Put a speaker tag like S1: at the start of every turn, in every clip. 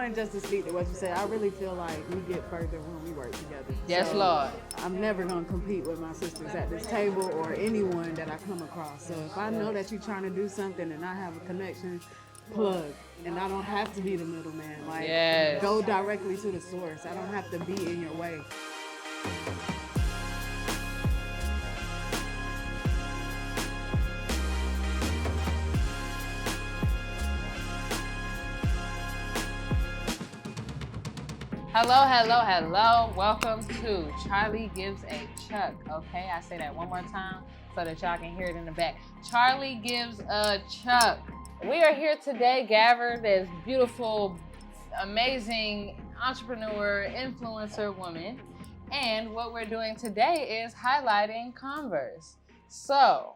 S1: of just to speak to what you said, I really feel like we get further when we work together.
S2: Yes, Lord.
S1: I'm never going to compete with my sisters at this table or anyone that I come across. So if I know that you're trying to do something and I have a connection, plug. And I don't have to be the middleman. Like, go directly to the source. I don't have to be in your way.
S2: Hello. Welcome to Charlie Gives a Chuck. Okay, I say that one more time so that y'all can hear it in the back. Charlie Gives a Chuck. We are here today gathered as beautiful, amazing entrepreneur, influencer woman. And what we're doing today is highlighting Converse. So,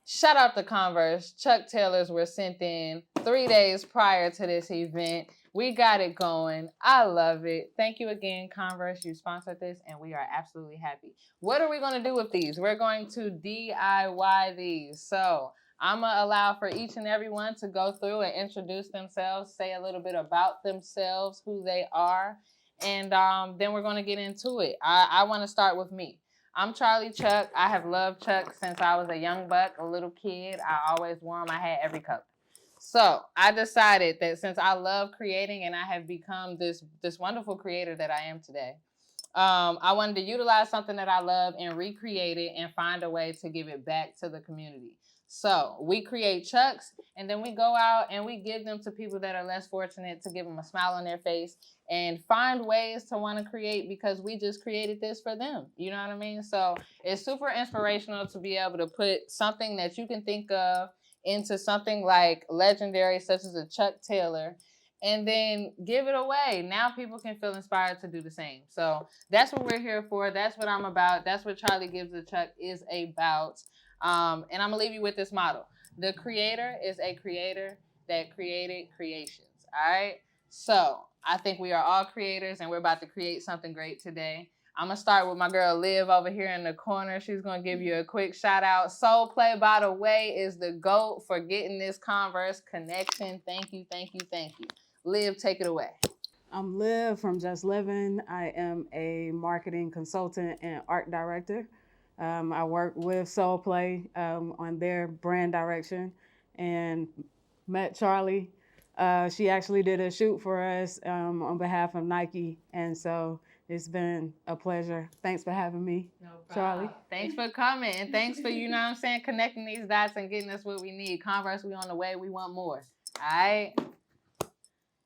S2: shout out to Converse. Chuck Taylors were sent in 3 days prior to this event. We got it going. I love it. Thank you again, Converse. You sponsored this, and we are absolutely happy. What are we going to do with these? We're going to DIY these. So I'm going to allow for each and every one to go through and introduce themselves, say a little bit about themselves, who they are, and then we're going to get into it. I want to start with me. I'm Charlie Chuck. I have loved Chuck since I was a young buck, a little kid. I always wore them. I had every color. So I decided that since I love creating and I have become this wonderful creator that I am today, I wanted to utilize something that I love and recreate it and find a way to give it back to the community. So we create Chucks and then we go out and we give them to people that are less fortunate, to give them a smile on their face and find ways to want to create because we just created this for them. You know what I mean? So it's super inspirational to be able to put something that you can think of into something like legendary, such as a Chuck Taylor, and then give it away. Now people can feel inspired to do the same. So that's what we're here for. That's what I'm about. That's what Charlie Gives a Chuck is about. And I'm gonna leave you with this motto. The creator is a creator that created creations. All right. So I think we are all creators and we're about to create something great today. I'm going to start with my girl Liv over here in the corner. She's going to give you a quick shout out. Soul Play, by the way, is the GOAT for getting this Converse connection. Thank you. Liv, take it away.
S1: I'm Liv from Just Living. I am a marketing consultant and art director. I work with Soul Play on their brand direction and met Charlie. She actually did a shoot for us on behalf of Nike. And so it's been a pleasure. Thanks for having me, Charlie.
S2: Thanks for coming. And thanks for, you know what I'm saying, connecting these dots and getting us what we need. Converse, we on the way. We want more. All right.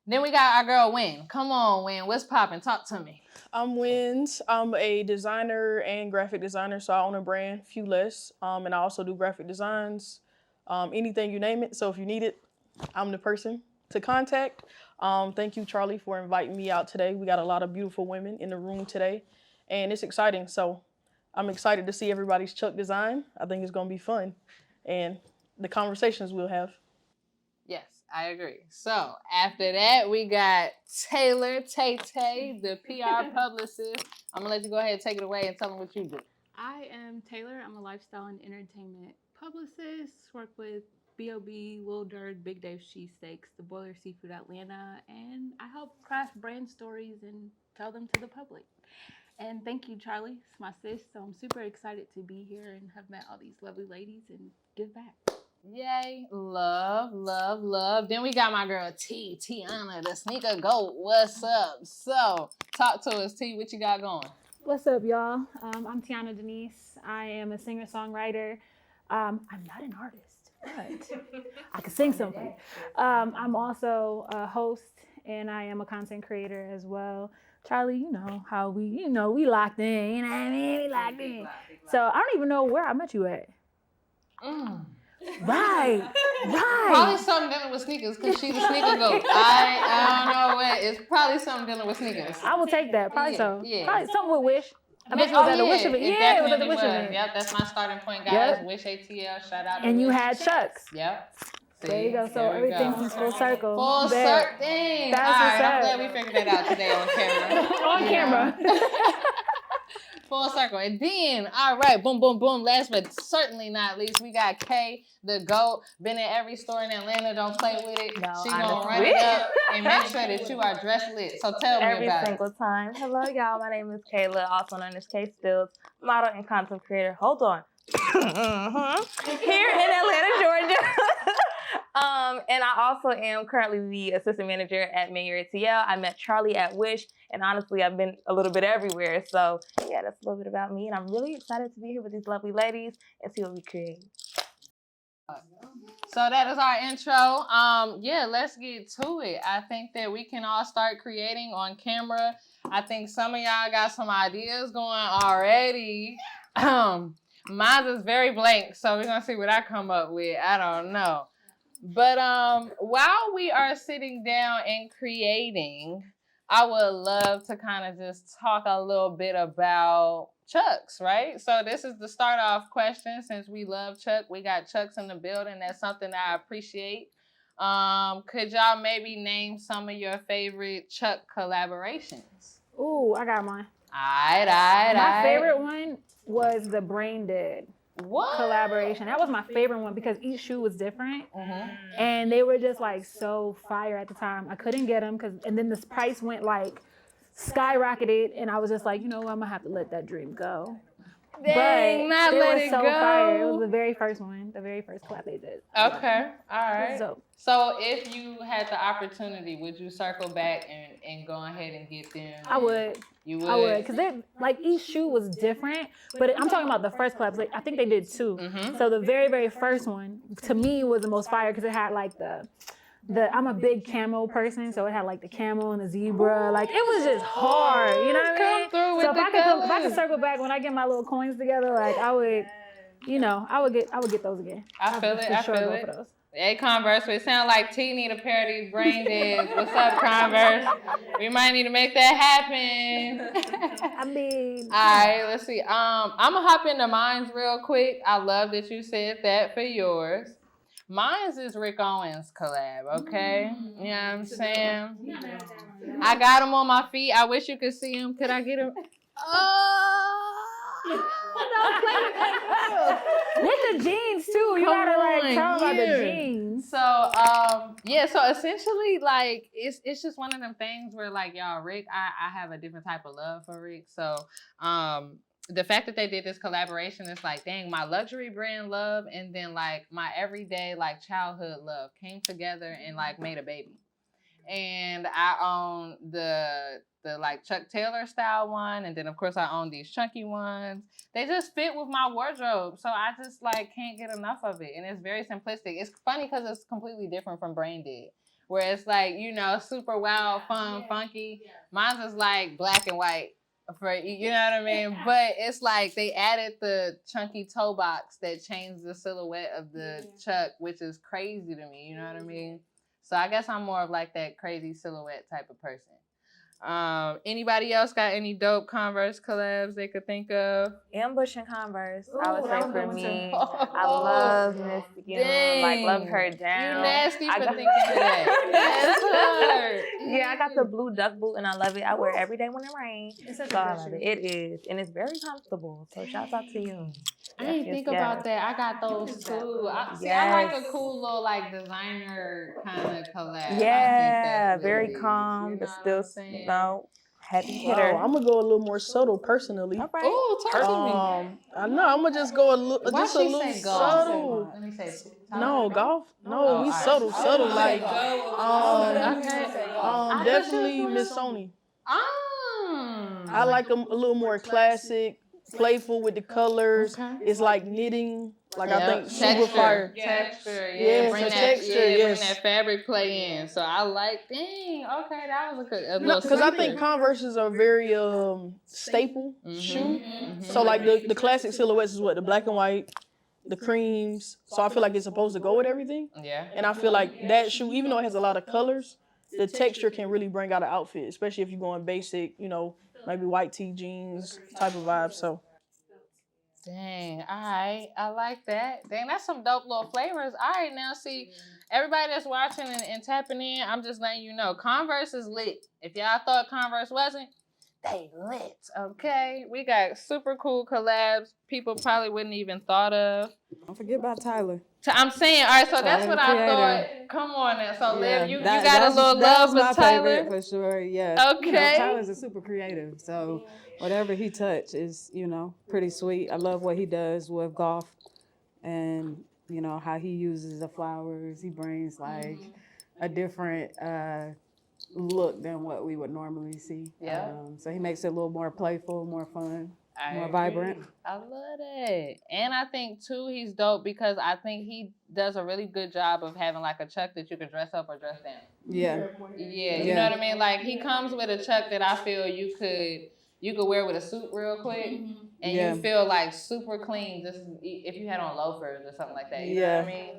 S2: Then we got our girl, Wynn. Come on, Wynn. What's poppin'? Talk to me.
S3: I'm Wynn's. I'm a designer and graphic designer, so I own a brand, Few Less, and I also do graphic designs, anything you name it. So if you need it, I'm the person to contact. Thank you, Charlie, for inviting me out today. We got a lot of beautiful women in the room today, and it's exciting. So I'm excited to see everybody's Chuck design. I think it's going to be fun, and the conversations we'll have.
S2: Yes, I agree. So after that, we got Taylor Tay, the PR publicist. I'm going to let you go ahead and take it away and tell them what you do.
S4: I am Taylor. I'm a lifestyle and entertainment publicist. Work with B.O.B., Lil Durk, Big Dave's Cheesesteaks, The Boiler Seafood Atlanta, and I help craft brand stories and tell them to the public. And thank you, Charlie. It's my sis, so I'm super excited to be here and have met all these lovely ladies and give back.
S2: Yay. Love. Then we got my girl Tiana, the sneaker goat. What's up? So talk to us, T. What you got going?
S5: What's up, y'all? I'm Tiana Denise. I am a singer-songwriter. I'm not an artist, but I can sing something. I'm also a host, and I am a content creator as well. Charlie, you know how we locked in. You know what I mean? We locked in. So I don't even know where I met you at. Right.
S2: Probably something dealing with sneakers, because she's a sneaker goat. I don't know what. It's probably something dealing with sneakers.
S5: I will take that. Probably so.
S2: Yeah.
S5: Probably something with Wish. I bet you was at the Wish event. Yeah, it was at the Wish event.
S2: Yep, that's my starting point, guys.
S5: Yep.
S2: Wish ATL, shout out to
S5: And you
S2: Wish.
S5: had Chucks.
S2: Yep. See,
S5: There you go. So everything comes full circle.
S2: Full circle. That's
S5: what's
S2: I'm
S5: up.
S2: glad we figured that out today on camera.
S5: On camera.
S2: Full circle. And then, all right, boom, boom, boom. Last but certainly not least, we got Kay, the GOAT. Been in every store in Atlanta. Don't play with it.
S6: No,
S2: She gonna run
S6: honestly.
S2: it up and make sure that you are dressed lit. So tell me
S6: Every
S2: about
S6: single time. Hello, y'all. My name is Kayla, also known as Kay Stills, model and content creator. Hold on. Here in Atlanta, Georgia. And I also am currently the assistant manager at Mayor ATL. I met Charlie at Wish, and honestly, I've been a little bit everywhere. So yeah, that's a little bit about me, and I'm really excited to be here with these lovely ladies and see what we create.
S2: So that is our intro. Yeah, let's get to it. I think that we can all start creating on camera. I think some of y'all got some ideas going already. Mine is very blank, so we're gonna see what I come up with. I don't know. But while we are sitting down and creating, I would love to kind of just talk a little bit about Chucks, right? So this is the start off question. Since we love Chuck, we got Chucks in the building. That's something that I appreciate. Could y'all maybe name some of your favorite Chuck collaborations?
S5: Ooh, I got mine.
S2: All right.
S5: My favorite one was the Brain Dead
S2: What?
S5: collaboration. That was my favorite one because each shoe was different.
S2: Mm-hmm.
S5: And they were just like so fire at the time. I couldn't get them and then this price went like skyrocketed, and I was just like, you know, I'm gonna have to let that dream go.
S2: Dang,
S5: but
S2: not
S5: it
S2: let
S5: was
S2: it
S5: so
S2: go.
S5: fire. It was the very first one, the very first collab they did.
S2: Okay, all right.
S5: So
S2: if you had the opportunity, would you circle back and go ahead and get them?
S5: I would.
S2: You would?
S5: I would, because like each shoe was different, but I'm talking about the first collabs. Like I think they did two.
S2: Mm-hmm.
S5: So the very, very first one to me was the most fire because it had like the I'm a big camo person, so it had like the camo and the zebra. Like it was just hard, you know what I mean?
S2: Come through with
S5: So if
S2: the
S5: I
S2: colors.
S5: could circle back when I get my little coins together, like I would, you know, I would get those again.
S2: I feel it. I
S5: For sure
S2: feel
S5: go
S2: it.
S5: for those.
S2: Hey, Converse, it sound like T need a pair of these Brain Deads. What's up, Converse? We might need to make that happen.
S5: I mean,
S2: All right, let's see. I'm gonna hop into mine's real quick. I love that you said that for yours. Mine's is Rick Owens collab, okay? You know what I'm saying? I got him on my feet. I wish you could see him. Could I get him?
S5: with the jeans too. You
S2: Come
S5: gotta like
S2: on,
S5: tell about the
S2: yeah.
S5: jeans.
S2: So essentially, like, it's just one of them things where, like, y'all, Rick, I have a different type of love for Rick. So, the fact that they did this collaboration is like, dang, my luxury brand love and then, like, my everyday, like, childhood love came together and, like, made a baby. And I own the like Chuck Taylor style one, and then of course I own these chunky ones. They just fit with my wardrobe, so I just like can't get enough of it. And it's very simplistic. It's funny because it's completely different from Brain Dead, where it's like, you know, super wild, fun, funky. Mine's is like black and white, for you know what I mean. But it's like they added the chunky toe box that changed the silhouette of the Chuck, which is crazy to me. You know what I mean? So I guess I'm more of like that crazy silhouette type of person. Anybody else got any dope Converse collabs they could think of?
S6: Ambush and Converse, I would
S5: Ooh,
S6: say
S5: that was
S6: for
S5: one
S6: me.
S5: too.
S6: I love Miss Young, like love her down.
S2: You nasty
S6: I
S2: for
S6: got-
S2: thinking of that. That's
S6: Yeah, I got the blue duck boot and I love it. I wear it every day when it rains.
S5: It's such
S6: So
S5: a
S6: I
S5: good
S6: love
S5: shoe.
S6: it. It is. And it's very comfortable. So shout out to you.
S2: I didn't
S6: Yes,
S2: think
S6: yes,
S2: about
S6: yes.
S2: that. I got those too. I like a cool little like designer kind of collab. I think
S6: Yeah,
S2: that's
S6: very
S2: lit.
S6: calm,
S2: You
S6: but
S2: know what
S6: still,
S2: I'm saying?
S6: you know, heavy hitter.
S3: I'm gonna go a little more subtle personally.
S6: All right.
S2: Ooh, talk to me.
S3: I know I'm gonna just go a little,
S2: Why
S3: just a
S2: she
S3: little
S2: say golf?
S3: subtle.
S2: Let me say.
S3: No, golf. No,
S2: Oh,
S3: we
S2: alright.
S3: subtle, like
S2: Okay.
S3: definitely Miss Sony.
S2: Ah.
S3: I like them a little more classic, playful with the colors.
S2: Okay.
S3: It's like knitting. Like I think super
S2: texture,
S3: fire.
S2: texture,
S3: Yeah,
S2: bring
S3: so
S2: that,
S3: texture,
S2: bring
S3: yes.
S2: that fabric play in. So I like, dang, okay, that was a little.
S3: Because I think Converses are very staple shoe. So like the classic silhouettes is what, the black and white, the creams. So I feel like it's supposed to go with everything.
S2: Yeah.
S3: And I feel like that shoe, even though it has a lot of colors, the texture can really bring out an outfit, especially if you're going basic, you know, maybe white tee jeans type of vibe. So
S2: Dang, all right. I like that. Dang, that's some dope little flavors. All right, now see, everybody that's watching and tapping in, I'm just letting you know, Converse is lit. If y'all thought Converse wasn't, they lit, okay? We got super cool collabs people probably wouldn't even thought of.
S1: Don't forget about Tyler.
S2: I'm saying, all right, so that's
S1: Tyler,
S2: what
S1: the
S2: I
S1: creator.
S2: thought. Come on now. So, Liv, you
S1: that-
S2: got a
S1: that's-
S2: little
S1: that
S2: love
S1: was my
S2: for Tyler?
S1: favorite for sure. Yeah. You know,
S2: Okay.
S1: Tyler's a super creative, so whatever he touch is, pretty sweet. I love what he does with golf, and how he uses the flowers. He brings like a different look than what we would normally see.
S2: Yeah.
S1: So he makes it a little more playful, more fun,
S2: I
S1: more
S2: agree.
S1: vibrant.
S2: I love that. And I think, too, he's dope because I think he does a really good job of having, like, a Chuck that you could dress up or dress down.
S1: Yeah.
S2: Yeah, you
S1: Yeah.
S2: know what I mean? Like, he comes with a Chuck that I feel you could wear with a suit real quick. And
S1: Yeah.
S2: you feel, like, super clean just if you had on loafers or something like that. You know what I mean?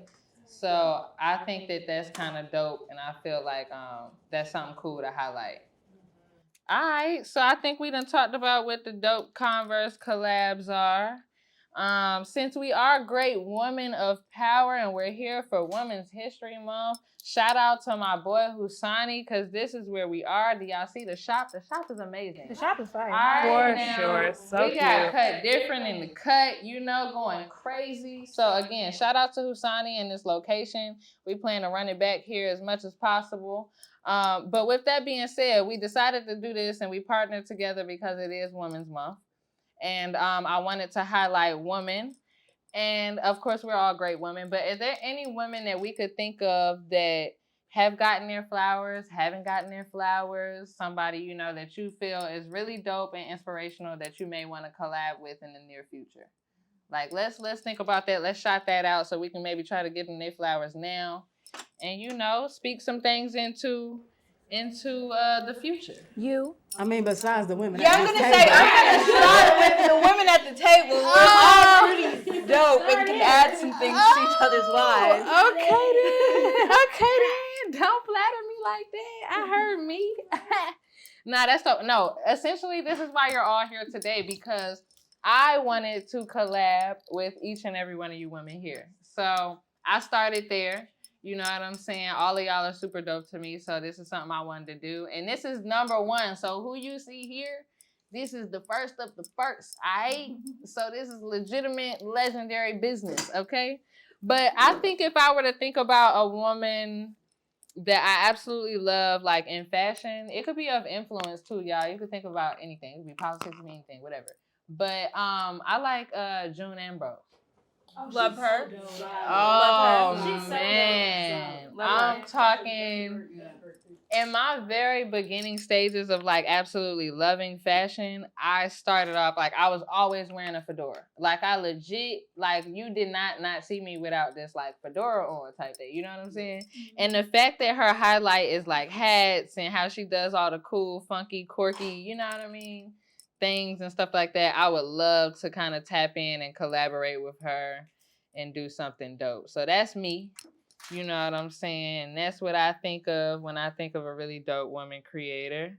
S2: So I think that that's kind of dope. And I feel like that's something cool to highlight. All right, so I think we done talked about what the dope Converse collabs are. Since we are great women of power and we're here for Women's History Month, shout out to my boy Husani, because this is where we are. Do y'all see the shop? The shop is amazing.
S5: The shop is fire.
S2: All right,
S6: For
S2: now,
S6: sure. So
S2: we got
S6: cute.
S2: cut different in the cut, going crazy. So again, shout out to Husani in this location. We plan to run it back here as much as possible. But with that being said, we decided to do this and we partnered together because it is Women's Month. And I wanted to highlight women. And of course, we're all great women. But is there any women that we could think of that have gotten their flowers, haven't gotten their flowers, somebody, that you feel is really dope and inspirational that you may want to collab with in the near future? Like, let's think about that. Let's shout that out so we can maybe try to get them their flowers now. And, speak some things into the future.
S5: You.
S1: I mean, besides the women.
S7: Yeah, I'm gonna say I'm gonna start with the women at the table. We're all pretty dope and can add some things to each other's lives.
S2: Okay then. Don't flatter me like that. I heard me. Nah, that's dope. No, essentially, this is why you're all here today, because I wanted to collab with each and every one of you women here. So I started there. You know what I'm saying? All of y'all are super dope to me, so this is something I wanted to do. And this is number one. So who you see here, this is the first of the first, all right? So this is legitimate, legendary business, okay? But I think if I were to think about a woman that I absolutely love, like in fashion, it could be of influence too, y'all. You could think about anything. It could be politics, it could be anything, whatever. But I like June Ambrose.
S7: Love her.
S2: Oh,
S7: She's so
S2: man.
S7: dope. Love
S2: I'm
S7: her.
S2: talking in my very beginning stages of like absolutely loving fashion. I started off like I was always wearing a fedora. Like I legit, like you did not see me without this like fedora on type thing. You know what I'm saying? And the fact that her highlight is like hats and how she does all the cool, funky, quirky, you know what I mean? Things and stuff like that, I would love to kind of tap in and collaborate with her and do something dope. So that's me. You know what I'm saying? That's what I think of when I think of a really dope woman creator.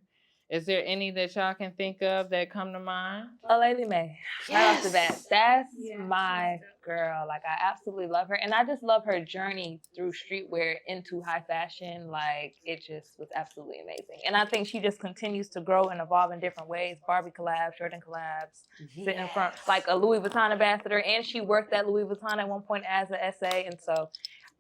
S2: Is there any that y'all can think of that come to mind?
S6: Lady May. Right off the bat. That's my girl. Like, I absolutely love her. And I just love her journey through streetwear into high fashion. Like, it just was absolutely amazing. And I think she just continues to grow and evolve in different ways. Barbie collabs, Jordan collabs, sitting in front, like a Louis Vuitton ambassador. And she worked at Louis Vuitton at one point as an SA. And so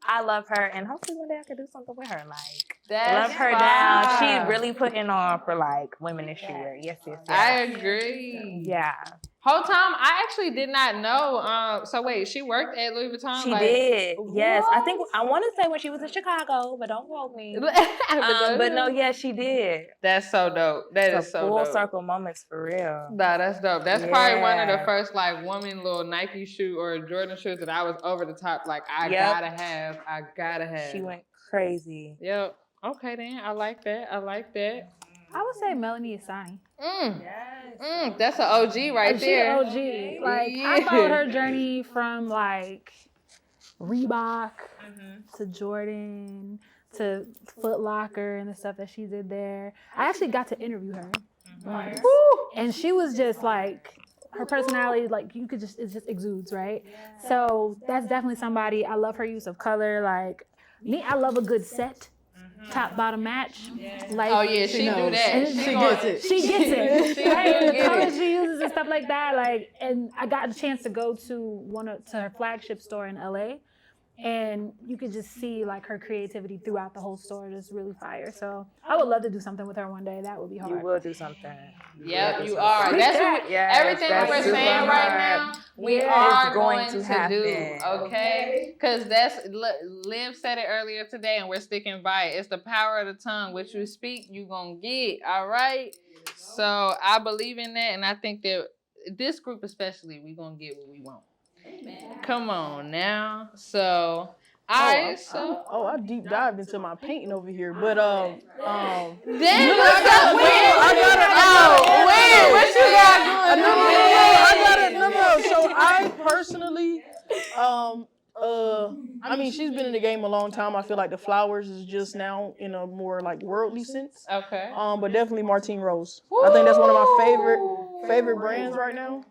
S6: I love her, and hopefully one day I could do something with her. Like,
S2: That's
S6: love her
S2: fire.
S6: down. She's really putting on for like women in streetwear. Yes.
S2: I agree.
S6: Yeah,
S2: Whole time, I actually did not know. So wait, she worked at Louis Vuitton?
S6: she did. Yes, I think I want to say when she was in Chicago, but don't quote me. But no, yeah, she did.
S2: That's so dope. That
S6: It's
S2: is
S6: a
S2: so
S6: full
S2: dope.
S6: circle moments for real.
S2: Nah, that's dope. That's probably one of the
S6: Yeah.
S2: first like woman little Nike shoe or Jordan shoes that I was over the top. Like I
S6: Yep.
S2: gotta have.
S6: She went crazy.
S2: Yep. Okay then. I like that.
S5: I would say Melanie Asani.
S2: That's an OG right
S5: She
S2: there.
S5: OG. Like
S2: Yeah.
S5: I followed her journey from like Reebok to Jordan to Foot Locker and the stuff that she did there. I actually got to interview her once, and she was just like her personality. Like it just exudes, right? So that's definitely somebody. I love her use of color. Like me, I love a good set. top bottom match. Like,
S2: Oh yeah, she do
S1: knows.
S2: that.
S5: And
S2: She
S1: She
S2: gonna-
S1: gets it.
S5: she gets it.
S2: She
S5: Right?
S2: do
S5: The
S2: get
S5: colors
S2: it.
S5: she uses and stuff like that. Like, and I got a chance to go to her flagship store in LA, and you could just see like her creativity throughout the whole store. Just really fire. So I would love to do something with her one day. That would be
S6: You
S5: hard.
S6: will do something.
S2: Yep, you are. That's what
S6: Yes,
S2: everything
S6: that's
S2: we're
S6: super
S2: saying right
S6: hard.
S2: now. We
S5: Yeah.
S2: are
S6: It's going
S2: going
S6: to
S2: to
S6: happen.
S2: do, okay? Because Liv said it earlier today, and we're sticking by it. It's the power of the tongue. What you speak, you gonna get. All right. So I believe in that, and I think that this group especially, we gonna get what we want. Come on now. So I
S3: deep dived into my painting over here, but
S2: Damn,
S3: I So I personally, I mean, she's been in the game a long time. I feel like the flowers is just now in a more like worldly sense.
S2: Okay.
S3: But definitely Martine Rose. I think that's one of my favorite brands right now.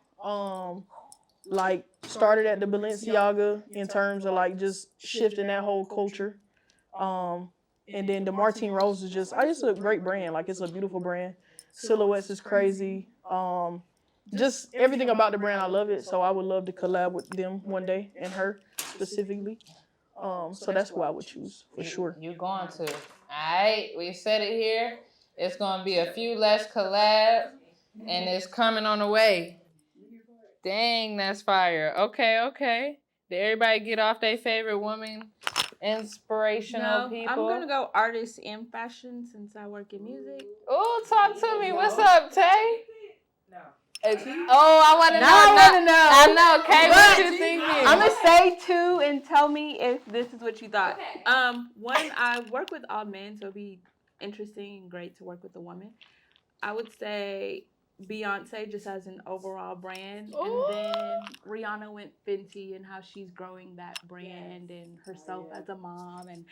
S3: Like started at the Balenciaga in terms of like just shifting that whole culture. And then the Martine Rose is just a great brand. Like it's a beautiful brand. Silhouettes is crazy. Just everything about the brand, I love it. So I would love to collab with them one day and her specifically. So that's who I would choose for sure.
S2: You going to. All right, we said it here. It's going to be a few less collab, and it's coming on the way. Dang, that's fire. Okay. Did everybody get off their favorite woman inspirational people?
S4: I'm gonna go artist and fashion since I work in music.
S2: Oh, talk to me. What's up, Tay? No. I want to know. I know, Kay. What you thinking?
S4: I'm gonna say two and tell me if this is what you thought. One, I work with all men, so it'd be interesting and great to work with a woman. I would say Beyonce just as an overall brand, and then Rihanna went Fenty and how she's growing that brand and herself as a mom and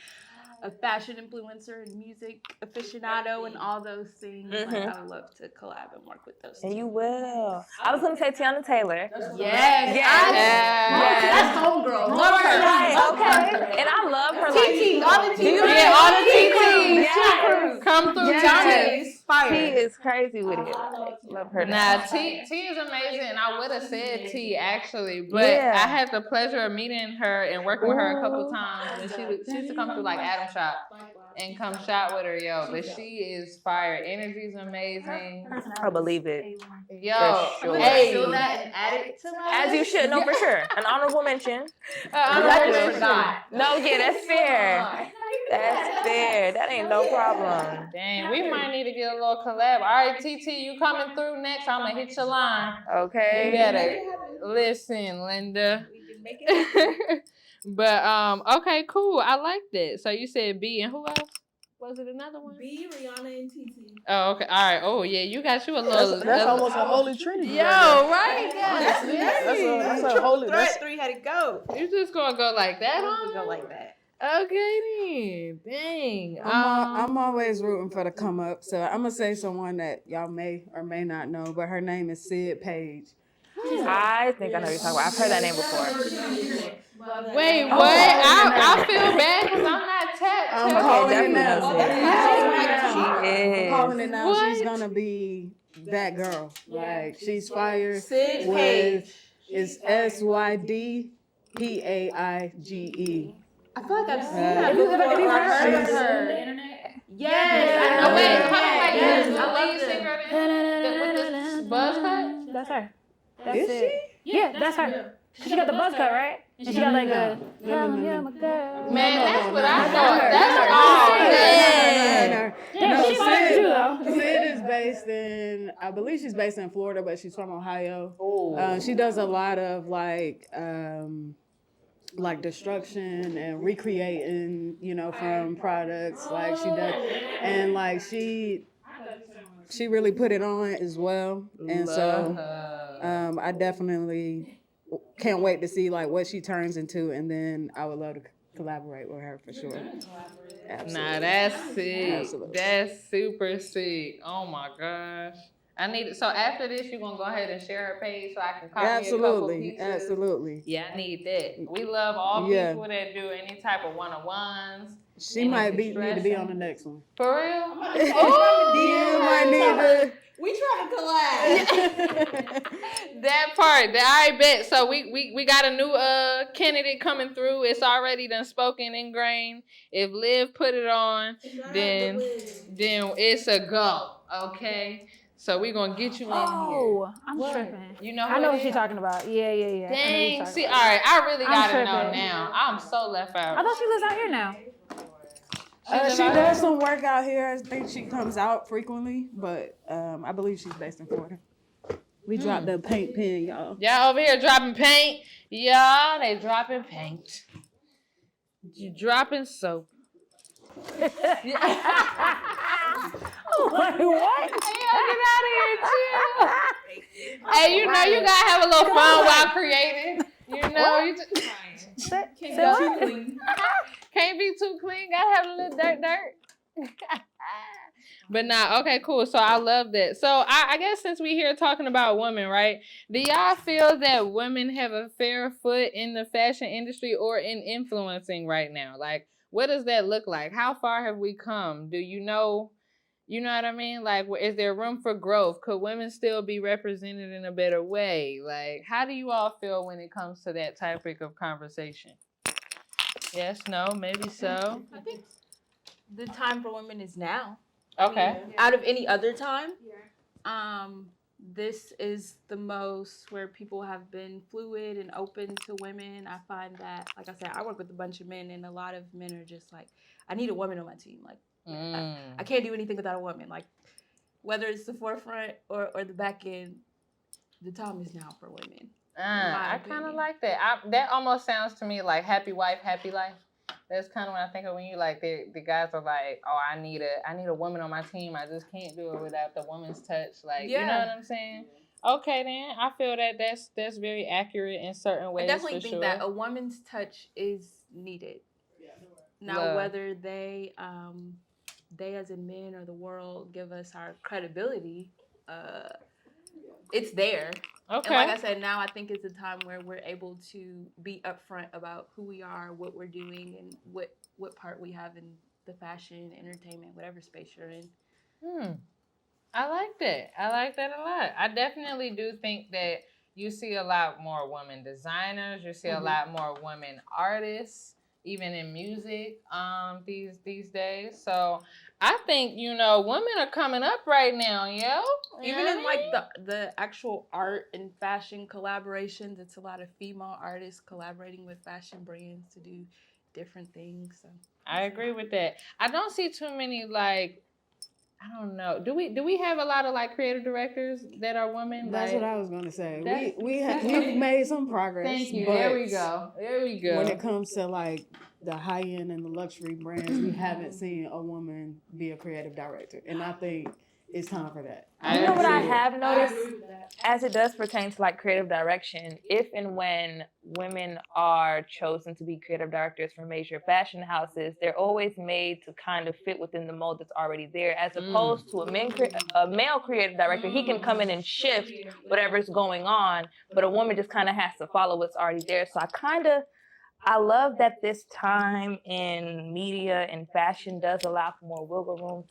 S4: a fashion influencer and music aficionado and all those things. Like I would love to collab and work with those.
S6: And
S4: two.
S6: you will. I was gonna say Tiana Taylor.
S4: Yes.
S6: That's
S4: homegirl.
S6: Love her. Okay. And I love her.
S4: TT, all the TT.
S2: Yeah, all the TTs.
S6: Yes.
S2: Come through.
S6: Yes.
S4: Fire.
S6: T is crazy with it. Love her.
S2: Nah, T is amazing, and I would have said T actually, but
S6: Yeah.
S2: I had the pleasure of meeting her and working with her a couple times. And she used to come through like Adam Shop and come shop with her, yo. But she is fire. Energy's amazing.
S6: I believe it.
S2: Yo,
S6: For sure.
S2: hey,
S4: Steal that and add it to my
S6: As you should, no, for sure. An honorable mention.
S2: I
S4: just forgot.
S6: No, yeah, that's fair. That's fair. That ain't no problem.
S2: Dang, we might need to get a little collab. All right, TT, you coming through next? I'm gonna hit your line. You
S6: Okay.
S2: better listen, Linda. But okay, cool. I like that. So you said B, and who else? Was it another one?
S8: B, Rihanna, and TT.
S2: Oh, okay. All right. Oh, yeah. You got you a little.
S3: That's almost a holy trinity.
S2: Yo, right?
S3: Honestly,
S2: Yeah.
S3: that's a holy. That's,
S8: Three-headed goat.
S2: You just gonna go like that?
S8: Go like that.
S2: Okay, then. Dang.
S1: I'm always rooting for the come up, so I'm gonna say someone that y'all may or may not know, but her name is Sid Page.
S6: I think I know what you're talking about. I've heard that name before.
S2: Wait, what? I feel bad because I'm not tapped.
S1: I'm
S2: to
S1: calling
S2: her.
S1: it now.
S6: She is.
S1: Calling it now.
S2: What?
S1: She's gonna be that girl. Like she's fire.
S8: Sid
S1: with
S8: Page.
S1: it's SYDPAIGE.
S4: I feel like I've seen
S1: Yeah.
S4: that
S1: Have you
S4: before.
S1: ever
S4: I've heard of
S1: seen
S4: her. Yes.
S2: Oh, wait.
S4: Yes.
S2: Hold on. Wait.
S4: Yes,
S2: The
S4: I
S2: lead
S4: love them.
S2: singer with the buzz cut?
S5: That's her. That's
S1: Is
S5: it. Yeah, that's her. She got the buzz cut, right? And she got like a yeah, my girl.
S2: Man, that's what I thought. That's all. Man.
S5: Yeah, she's fire too, though.
S1: Sid is based in, I believe she's based in Florida, but she's from Ohio. She does a lot of like destruction and recreating, from products. Like she does, and like she really put it on as well. And so I definitely can't wait to see like what she turns into, and then I would love to collaborate with her for sure. Absolutely.
S2: Nah, that's sick.
S1: Absolutely.
S2: That's super sick. Oh my gosh. I need it. So after this, you're gonna go ahead and share her page so I can copy a couple
S1: Absolutely,
S2: pieces.
S1: absolutely.
S2: Yeah, I need that. We love all
S1: Yeah.
S2: people that do any type of one-on-ones.
S1: She
S2: And
S1: might
S2: it's
S1: need to be on the
S2: distressing.
S1: next one.
S2: For real?
S1: You might need
S8: We trying to collab.
S2: That part, I bet. So we got a new candidate coming through. It's already done spoken in grain. If Liv put it on, then it's a go. Okay. So we gonna get you in here.
S5: Oh, I'm
S2: What?
S5: tripping.
S2: You know who
S5: I know
S2: it
S5: what
S2: is?
S5: you're talking about. Yeah. I know who you're
S2: Dang.
S5: talking
S2: See, all
S5: about.
S2: right. I really
S5: I'm
S2: gotta know
S5: tripping.
S2: now. I'm so left out.
S5: I thought she lives out here now.
S1: She does some work out here. I think she comes out frequently, but I believe she's based in Florida. We dropped the paint pen, y'all.
S2: Y'all over here dropping paint. Y'all, they dropping paint. You dropping soap.
S5: Wait, what?
S2: Get out of here, chill. Hey, you know you gotta have a little fun while creating. You know, you just can't be too clean. Gotta have a little dirt. But nah, okay, cool. So I love that. So I guess since we here talking about women, right? Do y'all feel that women have a fair foot in the fashion industry or in influencing right now? Like, what does that look like? How far have we come? Do you know? You know what I mean? Like, is there room for growth? Could women still be represented in a better way? Like, how do you all feel when it comes to that topic of conversation? Yes, no, maybe so.
S7: I think the time for women is now.
S2: Okay.
S7: Out of any other time, this is the most where people have been fluid and open to women. I find that, like I said, I work with a bunch of men, and a lot of men are just like, I need a woman on my team. Like, I can't do anything without a woman. Like, whether it's the forefront or the back end, the time is now for women.
S2: I kind of like that. That almost sounds to me like happy wife, happy life. That's kind of what I think of when you like the guys are like, oh, I need a woman on my team. I just can't do it without the woman's touch. Like, you know what I'm saying? Okay, then I feel that that's very accurate in certain ways.
S7: I definitely think
S2: sure.
S7: that a woman's touch is needed. Now,
S2: Love.
S7: whether they as in men or the world give us our credibility, it's there.
S2: Okay.
S7: And like I said, now I think it's a time where we're able to be upfront about who we are, what we're doing, and what part we have in the fashion, entertainment, whatever space you're in.
S2: I like that. I like that a lot. I definitely do think that you see a lot more women designers. You see a lot more women artists, even in music, these days. So I think, women are coming up right now, yo.
S7: Even in like the actual art and fashion collaborations, it's a lot of female artists collaborating with fashion brands to do different things. So
S2: I agree with that. I don't see too many like, I don't know. Do we have a lot of like creative directors that are women?
S1: That's
S2: like,
S1: what I was gonna say. We've made some progress.
S2: Thank you.
S1: But
S2: There we go.
S1: When it comes to like the high end and the luxury brands, we haven't seen a woman be a creative director, and I think it's time for that.
S6: You know what I have noticed as it does pertain to like creative direction, if and when women are chosen to be creative directors for major fashion houses, they're always made to kind of fit within the mold that's already there, as opposed to a male creative director. He can come in and shift whatever's going on, but a woman just kind of has to follow what's already there. So I love that this time in media and fashion does allow for more wiggle room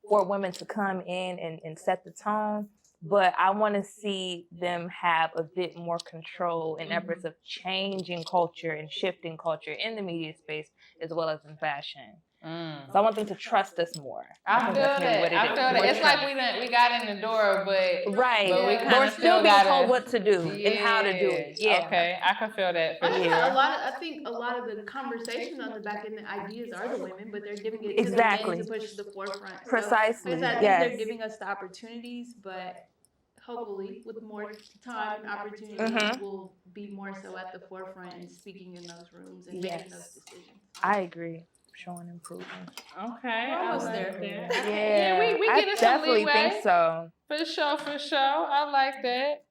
S6: for women to come in and set the tone, but I want to see them have a bit more control in efforts of changing culture and shifting culture in the media space as well as in fashion. So I want them to trust us more.
S2: I feel that. It's like we got in the door, but we kind
S6: We're
S2: of
S6: still being told what to do and how to do it. Yeah.
S2: Okay, I can feel that for sure.
S4: I think a lot of the conversations on the back end, the ideas are the women, but they're giving it to the
S6: Exactly.
S4: men to push to the forefront.
S6: Precisely.
S4: So, I think
S6: Yes.
S4: they're giving us the opportunities, but hopefully with more time and opportunities, we'll be more so at the forefront and speaking in those rooms and making those decisions.
S6: I agree. Showing improvement.
S2: Okay,
S7: almost
S2: I like
S7: there.
S2: that.
S6: Yeah,
S2: we
S6: I
S2: getting some
S6: definitely
S2: leeway.
S6: think so.
S2: For sure. I like that.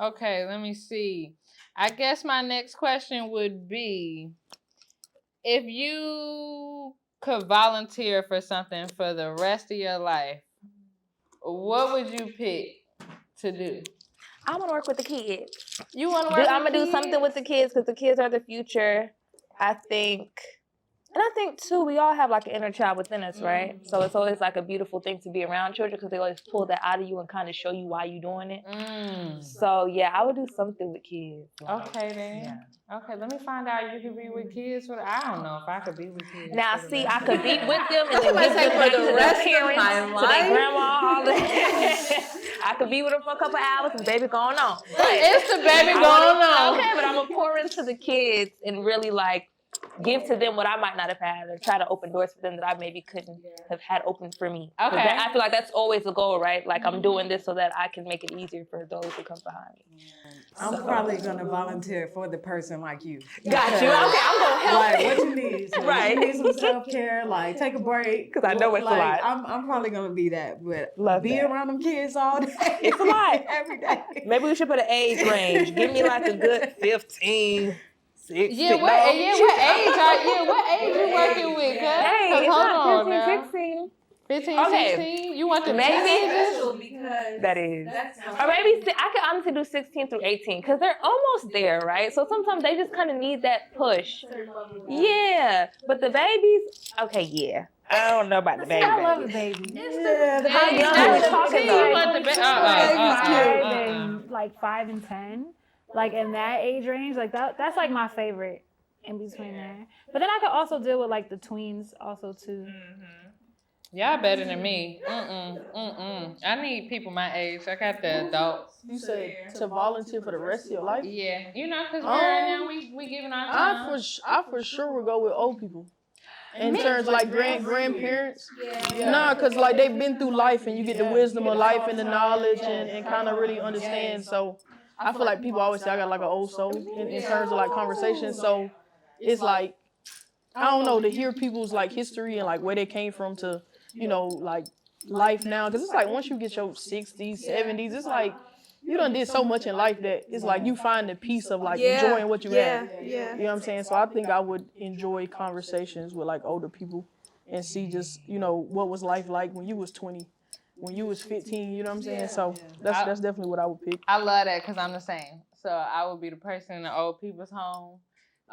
S2: Okay, let me see. I guess my next question would be, if you could volunteer for something for the rest of your life, what would you pick to do?
S6: I want to work with the kids.
S2: You want to work
S6: I'm going to do something with the kids because the kids are the future. I think And I think too, we all have like an inner child within us, right? So it's always like a beautiful thing to be around children because they always pull that out of you and kind of show you why you're doing it. So yeah, I would do something with kids.
S2: Okay then.
S6: Yeah.
S2: Okay, let me find out you could be with kids. I don't know if I could be with kids.
S6: Now,
S2: for the
S6: see,
S2: rest
S6: I
S2: of
S6: could
S2: my
S6: be
S2: life.
S6: with them and then give them back to their parents, to their grandma, all that. I could be with them for a couple hours and baby going on. But
S2: It's the baby
S6: I
S2: going
S6: wanna-
S2: on.
S6: Okay, but I'm gonna pour into the kids and really like give to them what I might not have had, or try to open doors for them that I maybe couldn't have had open for me. 'Cause
S2: Okay.
S6: I feel like that's always the goal, right? Like I'm doing this so that I can make it easier for those who come behind me.
S1: I'm probably gonna volunteer for the person like you.
S6: Got you. Okay, I'm gonna help.
S1: Like, what you need? So
S6: Right.
S1: You need some self-care, like take a break.
S6: 'Cause I know it's a
S1: like,
S6: lot.
S1: I'm probably gonna be that, but
S6: Love
S1: be
S6: that.
S1: around them kids all day.
S6: It's a lot.
S1: Every day.
S6: Maybe we should put an age range. Give me like a good 15, 16.
S2: What age you working with?
S6: Hey,
S2: Cause
S6: it's
S2: hold
S6: not
S2: on
S6: 15,
S2: now.
S6: 16.
S2: 15,
S6: Okay.
S2: 16? You want the
S6: Maybe.
S2: teenagers?
S8: Because
S6: That is.
S8: that's
S6: Or maybe I could honestly do 16 through 18 because they're almost there, right? So sometimes they just kind of need that push. Yeah, but the babies, okay, yeah. I don't know about the baby.
S5: I love a baby.
S1: Yeah, the
S6: How
S1: baby's
S6: young
S1: cute.
S6: are we talking
S2: You
S6: about?
S2: want the
S1: Baby's
S5: Five
S1: cute.
S5: and like 5 and 10, like in that age range, like that's like my favorite in between there. But then I could also deal with like the tweens also too.
S2: Y'all better than me. I need people my age. I got the adults.
S3: You said to volunteer for the rest of your life?
S2: Yeah, you know, cause now we giving our time.
S3: I for sure would go with old people. In terms of like grandparents. Nah, cause like they've been through life and you get the wisdom of life and the knowledge and kind of really understand. So I feel like people always say I got like an old soul in terms of like conversation. So it's like, I don't know, to hear people's like history and like where they came from to, you know, like life now. Cause it's like once you get your 60s, 70s, it's like you done did so much in life that it's like you find the peace of like enjoying what you have. You know what I'm saying? So I think I would enjoy conversations with like older people and see just, you know, what was life like when you was 20, when you was 15, you know what I'm saying? So that's definitely what I would pick.
S2: I love that because I'm the same. So I would be the person in the old people's home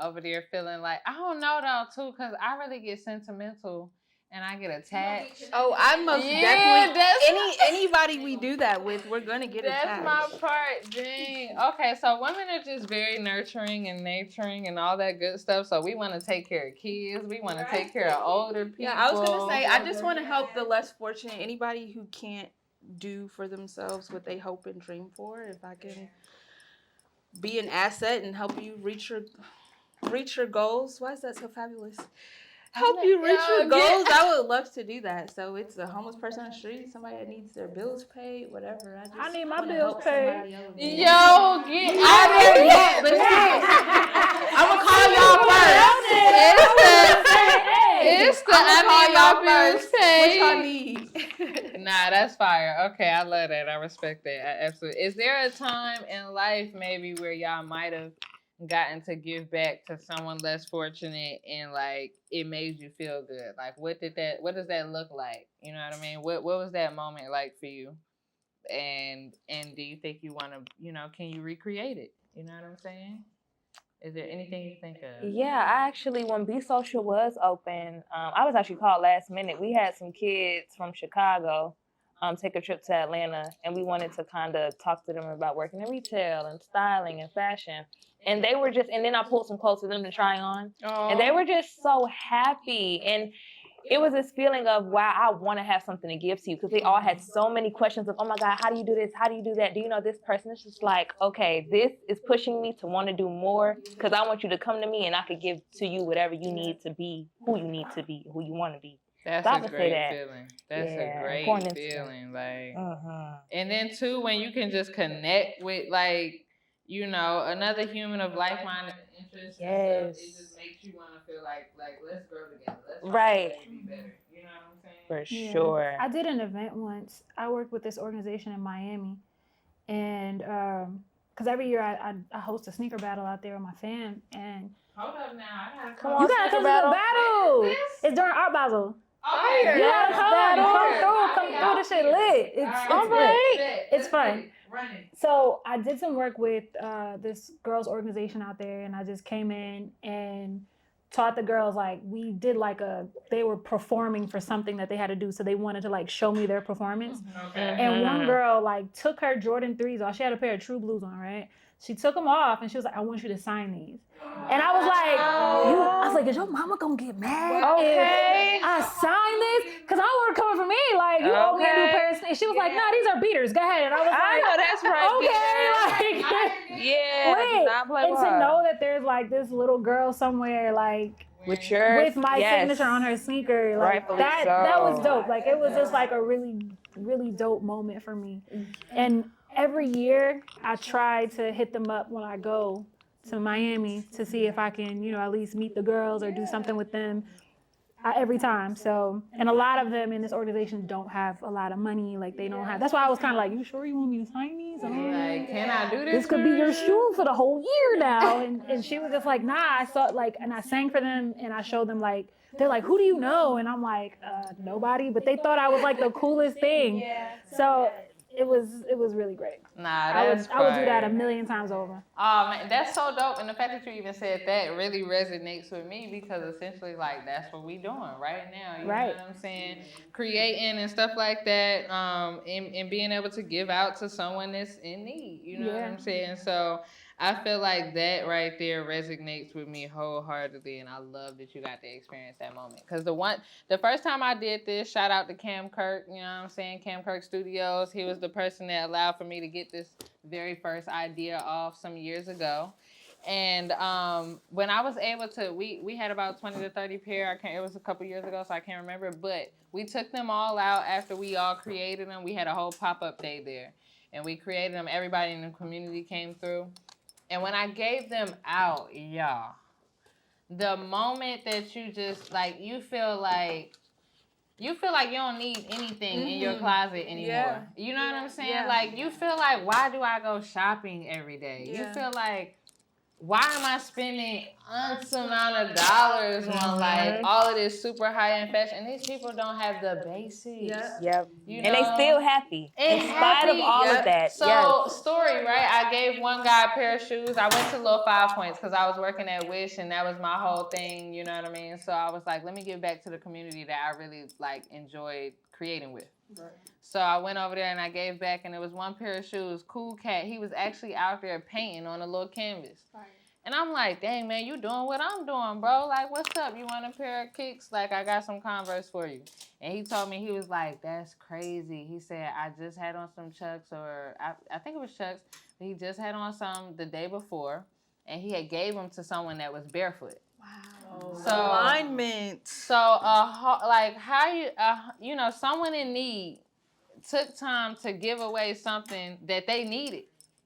S2: over there feeling like, I don't know though too, because I really get sentimental and I get attached.
S7: Oh, I most definitely. Anybody we do that with, we're gonna get attached.
S2: That's my part, dang. Okay, so women are just very nurturing and nurturing and all that good stuff. So we want to take care of kids. We want to take care of older people.
S7: Yeah, I was gonna say, I just want to help the less fortunate. Anybody who can't do for themselves what they hope and dream for. If I can be an asset and help you reach your goals. Why is that so fabulous? Help you reach your goals. I would love to do that. So it's a homeless person on the street, somebody that needs their bills paid, whatever.
S5: I need my
S7: wanna
S5: bills
S7: help
S5: paid.
S7: somebody else.
S2: Yo, get out of here.
S7: I'm gonna call y'all first.
S2: It's the
S7: I'm gonna call
S2: my
S7: y'all
S2: bills
S7: first. What
S2: paid.
S7: y'all need?
S2: Nah, that's fire. Okay, I love that. I respect that. I absolutely. Is there a time in life maybe where y'all might have gotten to give back to someone less fortunate and like it made you feel good? Like what does that look like? You know what I mean? What was that moment like for you? And do you think you want to, can you recreate it? You know what I'm saying? Is there anything you think of?
S6: Yeah, I actually, when Be Social was open, I was actually called last minute. We had some kids from Chicago take a trip to Atlanta, and we wanted to kind of talk to them about working in retail and styling and fashion. And they were and then I pulled some clothes for them to try on. And they were just so happy. And it was this feeling of, wow, I want to have something to give to you. Because they all had so many questions of, oh my God, how do you do this? How do you do that? Do you know this person? It's just like, okay, this is pushing me to want to do more. Because I want you to come to me and I could give to you whatever you need to be, who you need to be, who you want to be.
S2: That's
S6: So I
S2: a
S6: would say
S2: great
S6: that.
S2: feeling. That's
S6: Yeah,
S2: a great
S6: important
S2: feeling. Like,
S6: Uh-huh.
S2: and then too, when you can just connect with like, another human of like-minded interests.
S6: Yes.
S2: It just makes you want to feel like let's grow together. Let's
S6: Right.
S2: be better. You know what I'm saying?
S6: For
S5: Yeah.
S6: sure.
S5: I did an event once. I worked with this organization in Miami, and because every year I host a sneaker battle out there with my fam, and
S2: Hold up now. I gotta
S6: Come on,
S5: you gotta come to the battle.
S2: This?
S5: It's during Art Basel.
S2: Okay.
S5: You gotta come
S2: Okay.
S5: through. The shit lit. It's lit. It's fun.
S2: Run it.
S5: So I did some work with this girls organization out there, and I just came in and taught the girls, like, we did like they were performing for something that they had to do. So they wanted to like show me their performance. And one girl like took her Jordan 3s off. She had a pair of True Blues on, right? She took them off and she was like, I want you to sign these. And I was like, is your mama gonna get mad if I sign this? Because I want to come for me. Like, you owe me a new pair of sneakers. She was like, nah, these are beaters. Go ahead. And I was like,
S6: I know that's right.
S5: okay.
S6: Yeah.
S5: Wait.
S6: Not play
S5: And
S6: with
S5: to
S6: her.
S5: know that there's like this little girl somewhere, like,
S6: with
S5: my signature on her sneaker, like
S6: Rightfully
S5: that was
S6: so.
S5: dope. Like, it was just like a really, really dope moment for me. And every year I try to hit them up when I go to Miami to see if I can, you know, at least meet the girls or do something with them every time. So, and a lot of them in this organization don't have a lot of money. Like, they don't have, that's why I was kind of like, you sure you want me to sign these? And I'm
S2: Like, can I do this?
S5: this could be your shoe for the whole year now. And she was just like, nah, I saw like, and I sang for them and I showed them like, they're like, who do you know? And I'm like, nobody, but they thought I was like the coolest thing. So it was really great.
S2: Nah,
S5: I would do that a million times over.
S2: Oh man, that's so dope. And the fact that you even said that really resonates with me because essentially, like, that's what we doing right now. You know what I'm saying? Creating and stuff like that, and being able to give out to someone that's in need. You know what I'm saying? So I feel like that right there resonates with me wholeheartedly, and I love that you got to experience that moment. Because the first time I did this, shout out to Cam Kirk, you know what I'm saying, Cam Kirk Studios. He was the person that allowed for me to get this very first idea off some years ago. And when I was able to, we had about 20 to 30 pair. It was a couple years ago, so I can't remember. But we took them all out after we all created them. We had a whole pop-up day there, and we created them. Everybody in the community came through. And when I gave them out, y'all, the moment that you just, like, you feel like you don't need anything in your closet anymore.
S3: Yeah.
S2: You know what I'm saying?
S3: Yeah.
S2: Like, you feel like, why do I go shopping every day?
S3: Yeah.
S2: You feel like, why am I spending X amount of dollars on, like, all of this super high-end fashion? And these people don't have the basics.
S6: Yep.
S2: You
S6: And they
S2: know?
S6: still happy in spite
S2: happy.
S6: of all of that.
S2: So, story, right? I gave one guy a pair of shoes. I went to Little 5 Points because I was working at Wish, and that was my whole thing, you know what I mean? So I was like, let me give back to the community that I really, like, enjoyed creating with. Right. So I went over there and I gave back, and it was one pair of shoes. Cool cat. He was actually out there painting on a little canvas. Right. And I'm like, dang, man, you doing what I'm doing, bro. Like, what's up? You want a pair of kicks? Like, I got some Converse for you. And he told me, he was like, that's crazy. He said, I just had on some Chucks, or I think it was Chucks, but he just had on some the day before, and he had gave them to someone that was barefoot. Wow. So,
S3: alignment.
S2: So, like, how you know, someone in need took time to give away something that they needed.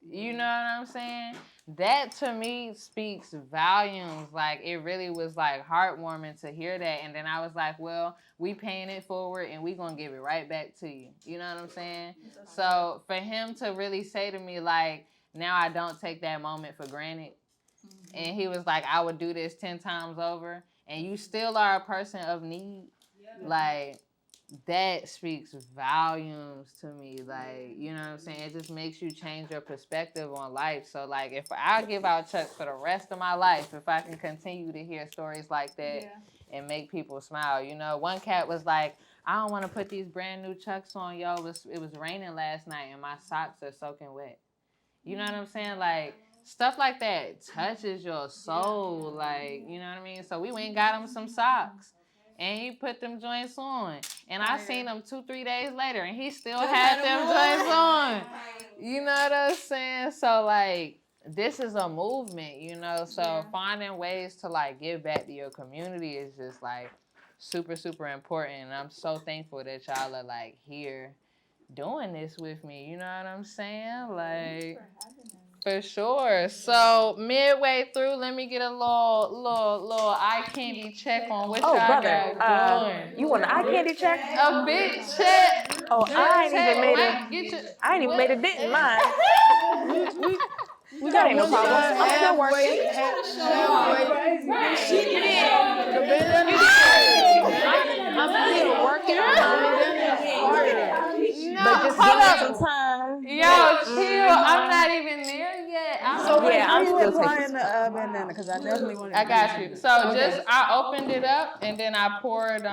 S2: You know what I'm saying? That to me speaks volumes. Like, it really was like heartwarming to hear that. And then I was like, well, we paying it forward and we gonna give it right back to you. You know what I'm saying? So for him to really say to me, like, now I don't take that moment for granted. Mm-hmm. And he was like, I would do this 10 times over. And you still are a person of need. Yeah. Like, that speaks volumes to me. Like, you know what I'm saying? It just makes you change your perspective on life. So, like, if I give out Chucks for the rest of my life, if I can continue to hear stories like that and make people smile. You know, one cat was like, I don't want to put these brand new Chucks on, yo. It was raining last night and my socks are soaking wet. You know what I'm saying? Like, stuff like that touches your soul. Like, you know what I mean? So we went and got him some socks. And he put them joints on. And I seen him 2-3 days later, and he still had them joints on. You know what I'm saying? So, like, this is a movement, you know? So finding ways to, like, give back to your community is just, like, super, super important. And I'm so thankful that y'all are, like, here doing this with me. You know what I'm saying? Like, for sure. So midway through, let me get a little eye candy check on what y'all got going.
S6: You want an eye candy check?
S2: A big check.
S6: Oh, I ain't even made a dent in mine. That ain't no problem. I'm still working.
S3: She did. I'm still working on it.
S6: But just give me some time.
S2: Yo, chill. I'm not even there yet. it.
S6: Yeah, I'm still
S1: applying the bandana because I definitely want to.
S2: I got you. So I opened it up and then I poured.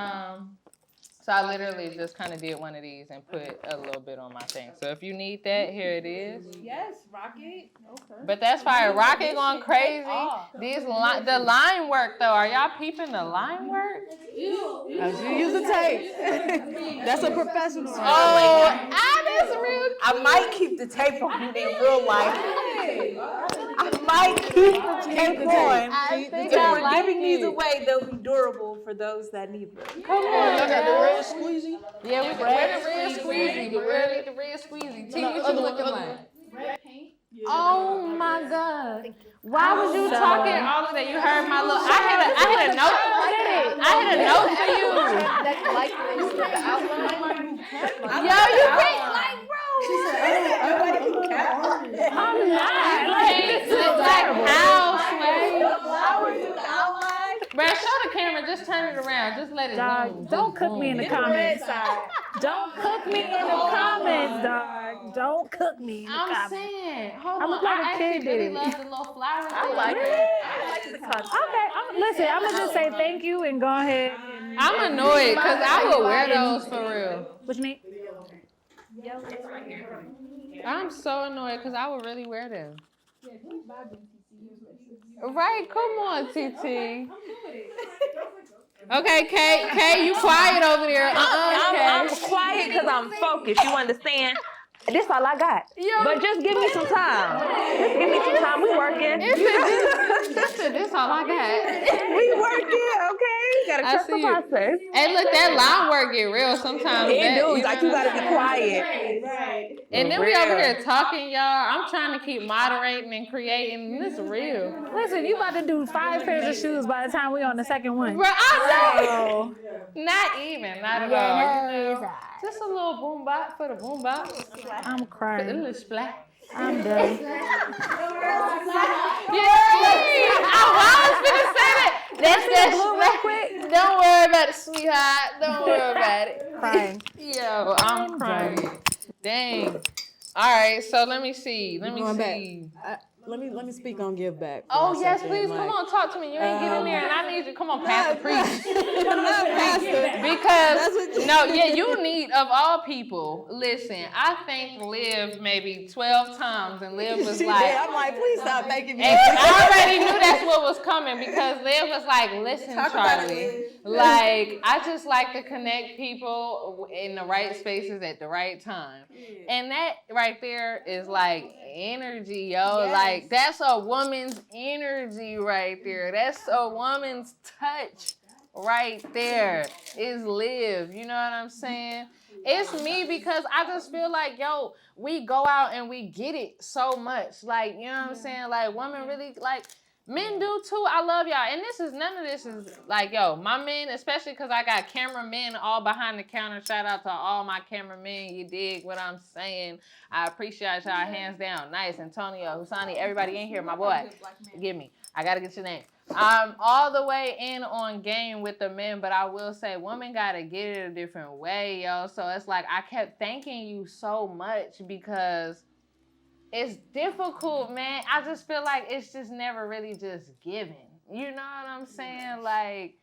S2: So I literally just kind of did one of these and put a little bit on my thing. So if you need that, here it is.
S7: Yes, Rocket. Okay.
S2: But that's fire. Rocket going crazy. The line work though. Are y'all peeping the line work?
S1: You use a tape. That's a professional.
S2: Oh, that is real.
S6: I might keep the tape on in real life. I might keep the tape on.
S2: I think
S8: If
S2: I
S8: we're
S2: like
S8: giving these
S2: it.
S8: away, they'll be durable for those that need them.
S2: Come on,
S3: I got the
S2: girl.
S3: red squeezy.
S2: Yeah, we can wear the red squeezy. We really the red squeezy. T, what you looking like? Oh my God! Why was you talking all of that? You heard my little. I had a note. I had a note for you. Yo, you can't like, bro. I'm not. Like, how, Sway? Bro, show the camera. Just turn it around. Just let it
S5: Dog,
S2: zoom.
S5: don't cook me in the comments. Don't cook me in the comments, dog. Don't cook me in the
S2: I'm
S5: comments.
S2: saying, hold
S5: I
S2: on.
S5: look like a
S2: I
S5: kid
S2: actually really
S5: did it.
S2: love the little flower thing.
S6: I like it.
S5: Okay, listen, I'm gonna just say thank you and go ahead. And,
S2: I'm annoyed because I would wear those for real.
S5: what you need?
S2: I'm so annoyed because I would really wear them. Right? Come on, TT. Okay, Kay, you quiet over there.
S6: I'm
S2: Kay.
S6: quiet because I'm focused. You understand? This all I got. But just give me some time. Just give me some time. We working.
S2: This all I got.
S6: We working, okay? Gotta
S2: I
S6: trust the
S2: see you.
S6: process.
S2: Hey, look, that line work get real sometimes.
S6: It
S2: That-
S6: do.
S2: you
S6: Like
S2: know
S6: you
S2: what I'm
S6: gotta be quiet.
S2: And then we over here talking, y'all. I'm trying to keep moderating and creating. This real.
S5: Listen, you about to do 5 pairs of shoes by the time we on the second one.
S2: Bro, I know.
S5: So,
S2: Not even. Not at all. You know? Just a little boom bop for the boom bop.
S5: I'm
S2: A
S5: crying.
S2: little splash.
S5: I'm done.
S2: I was gonna say that. That's that real quick. Don't worry about it, sweetheart. Don't worry about it.
S5: Crying.
S2: Yo, I'm crying. Dang. All right, so let me see. Let me
S1: Going back.
S2: see.
S1: Let me speak on give back. for
S2: Oh
S1: a
S2: yes,
S1: second,
S2: please
S1: like-
S2: come on, talk to me. You ain't get in there, and I need you. Come on, Pastor, preach.
S1: Pastor.
S2: Because you need of all people. Listen, I thanked Liv maybe 12 times, and Liv was
S1: She
S2: like,
S1: did. I'm like, please stop thanking me.
S2: and I already knew that's what was coming because Liv was like, listen,
S1: Talk about
S2: Charlie,
S1: it,
S2: like, I just like to connect people in the right spaces at the right time. And that right there is like energy, yo. Like, that's a woman's energy right there. That's a woman's touch right there. Is Liv. You know what I'm saying? It's me because I just feel like, yo, we go out and we get it so much. Like, you know what I'm saying? Like, women really, like, men do too. I love y'all. And none of this is like, yo, my men, especially because I got cameramen all behind the counter. Shout out to all my cameramen. You dig what I'm saying? I appreciate y'all hands down. Nice. Antonio, Husani, everybody in here, my boy. Give me. I got to get your name. I'm all the way in on game with the men, but I will say women got to get it a different way, yo. So it's like I kept thanking you so much because it's difficult, man. I just feel like it's just never really just given. You know what I'm saying? Like,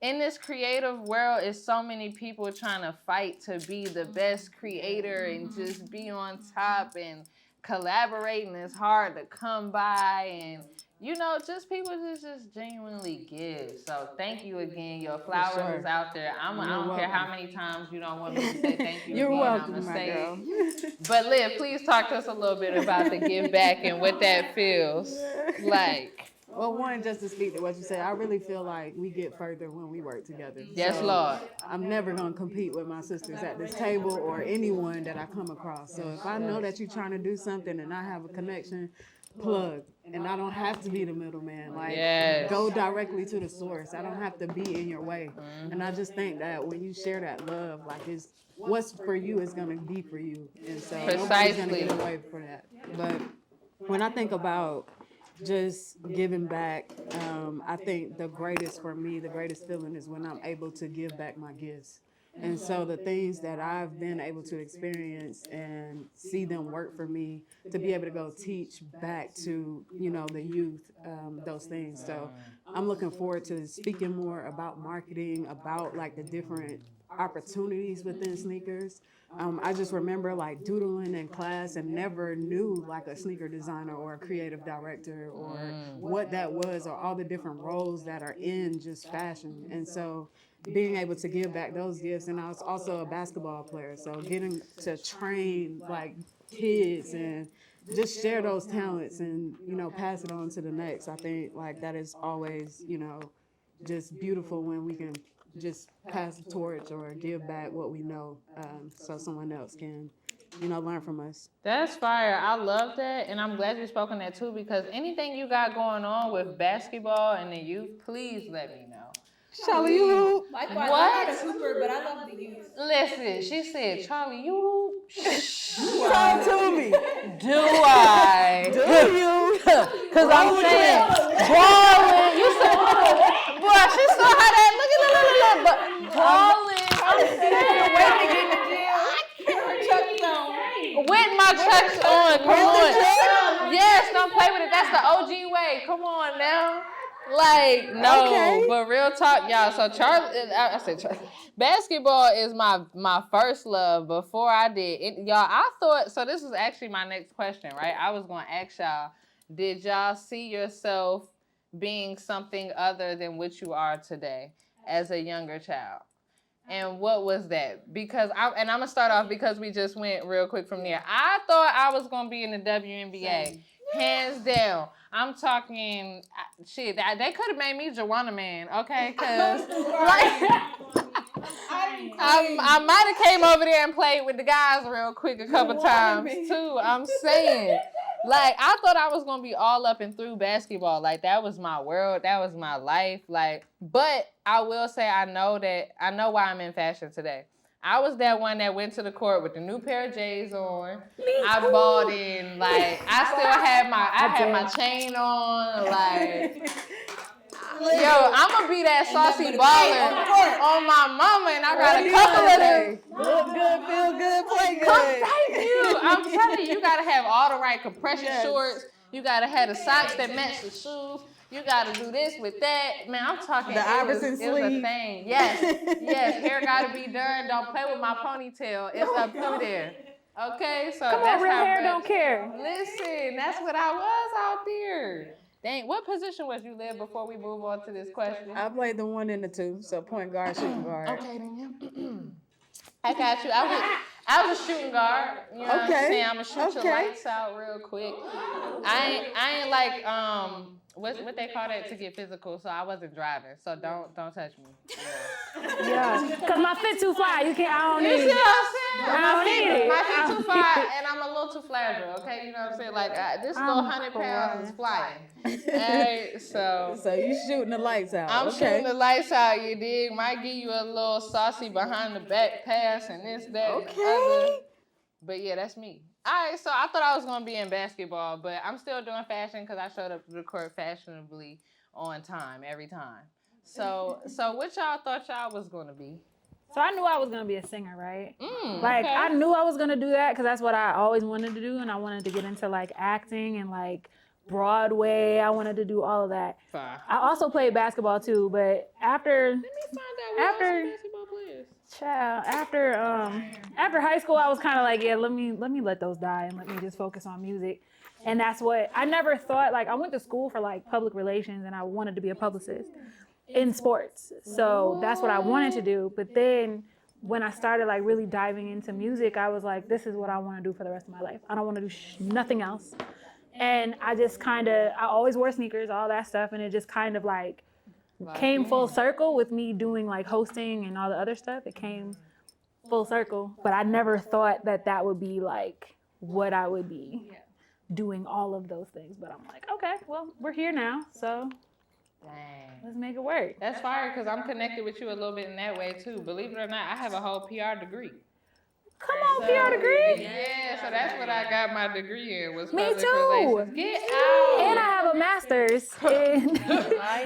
S2: in this creative world, is so many people trying to fight to be the best creator and just be on top, and collaborating is hard to come by, and you know, just people just genuinely give. So thank you again. Your flowers is out there. I don't care how many times you don't want me to say thank you.
S1: You're
S2: again.
S1: welcome,
S2: I'ma
S1: my
S2: say
S1: girl.
S2: it. But Liv, please talk to us a little bit about the give back and what that feels like.
S1: Well, one, just to speak to what you said, I really feel like we get further when we work together.
S2: Yes,
S1: So,
S2: Lord.
S1: I'm never going to compete with my sisters at this table or anyone that I come across. So if I know that you're trying to do something and I have a connection, plug. And I don't have to be the middleman. Like,
S2: Yes.
S1: go directly to the source. I don't have to be in your way. And I just think that when you share that love, like, it's what's for you is going to be for you. And so nobody's going to
S2: Precisely.
S1: get away for that. But when I think about just giving back, I think the greatest for me, the greatest feeling is when I'm able to give back my gifts. And so the things that I've been able to experience and see them work for me, to be able to go teach back to, the youth, those things. So I'm looking forward to speaking more about marketing, about like the different opportunities within sneakers. I just remember like doodling in class and never knew like a sneaker designer or a creative director or what that was, or all the different roles that are in just fashion. And so being able to give back those gifts, and I was also a basketball player, so getting to train like kids and just share those talents and pass it on to the next. I think like that is always just beautiful when we can just pass the torch or give back what we know, so someone else can learn from us.
S2: That's fire. I love that, and I'm glad you spoke on that too, because anything you got going on with basketball and the youth, please let me know.
S1: Charlie, you hoop?
S8: Likewise,
S2: What?
S8: I'm not a hooper, but I love the youth.
S2: Listen, she said, Charlie, you
S1: Talk to me.
S2: do I?
S1: Do you?
S2: Because I'm saying, balling. You said, boy, she saw how that, look, but balling. I'm saying, with my chucks on, come on. Yes, don't play with it. That's the OG way. Come on now. Like, no,
S1: Okay.
S2: but real talk, y'all. So I said Charlie. Basketball is my first love. Before I did it, y'all, I thought, so this is actually my next question, right? I was going to ask y'all, did y'all see yourself being something other than what you are today as a younger child? And what was that? Because I'm going to start off because we just went real quick from there. I thought I was going to be in the WNBA. Hands down. I'm talking, shit, they could have made me Joanna Man, okay? Because, I might have came over there and played with the guys real quick a couple times, too. I'm saying. Like, I thought I was going to be all up and through basketball. Like, that was my world. That was my life. Like, but I will say I know why I'm in fashion today. I was that one that went to the court with the new pair of J's on. I bought in, like, I still had my chain on, like, yo, I'm gonna be that saucy baller on my mama, and I got a couple of them.
S1: Look good, feel good, play good.
S2: Thank you. I'm telling you, you gotta have all the right compression shorts. You gotta have the socks that match the shoes. You gotta do this with that. Man, I'm talking
S1: The Iverson
S2: it was a
S1: sleeve.
S2: thing. Yes, hair gotta be done. Don't play with my ponytail. It's up through there. Okay, so
S5: Come
S2: that's
S5: on, real
S2: how
S5: hair
S2: much-
S5: don't care.
S2: Listen, that's what I was out there. Dang, what position was you in before we move on to this question?
S1: I played the 1 and the 2, so point guard, shooting guard.
S2: Okay, then. I got you. I was a shooting guard. You know what I'm saying? I'm gonna shoot your lights out real quick. I ain't like what they call that to get physical. So I wasn't driving. So don't touch me.
S5: Yeah, cause my fit too fly. I don't
S2: You
S5: need
S2: see
S5: it.
S2: what I'm saying?
S5: I don't need it.
S2: My feet too far, and I'm a little too fragile. Okay, you know what I'm saying? Like this little 100 pounds is flying. Alright, so
S1: you shooting the lights out.
S2: I'm
S1: okay.
S2: shooting the lights out, you dig? Might give you a little saucy behind the back pass and this, that, and the other. But yeah, that's me. All right, so I thought I was going to be in basketball, but I'm still doing fashion because I showed up to the court fashionably on time every time. So what y'all thought y'all was going to be?
S5: So I knew I was gonna be a singer, right?
S2: Okay.
S5: I knew I was gonna do that because that's what I always wanted to do, and I wanted to get into like acting and like Broadway. I wanted to do all of that.
S2: Fine.
S5: I also played basketball too, but after
S2: Let me find out what basketball players.
S5: child, after high school, I was kind of like, yeah, let me let those die and let me just focus on music. And that's what I never thought. Like I went to school for like public relations, and I wanted to be a publicist in sports. So that's what I wanted to do. But then when I started like really diving into music, I was like, this is what I want to do for the rest of my life. I don't want to do nothing else. And I just I always wore sneakers, all that stuff. And it just kind of like came full circle with me doing like hosting and all the other stuff. It came full circle. But I never thought that would be like what I would be doing all of those things. But I'm like, okay, well, we're here now. So
S2: Dang.
S5: let's make it work.
S2: That's fire because I'm connected with you a little bit in that way too. Believe it or not, I have a whole PR degree.
S5: Come on, PR degree.
S2: Yeah, so that's what I got my degree in was
S5: Me
S2: public
S5: too.
S2: relations. Get out.
S5: And I have a master's I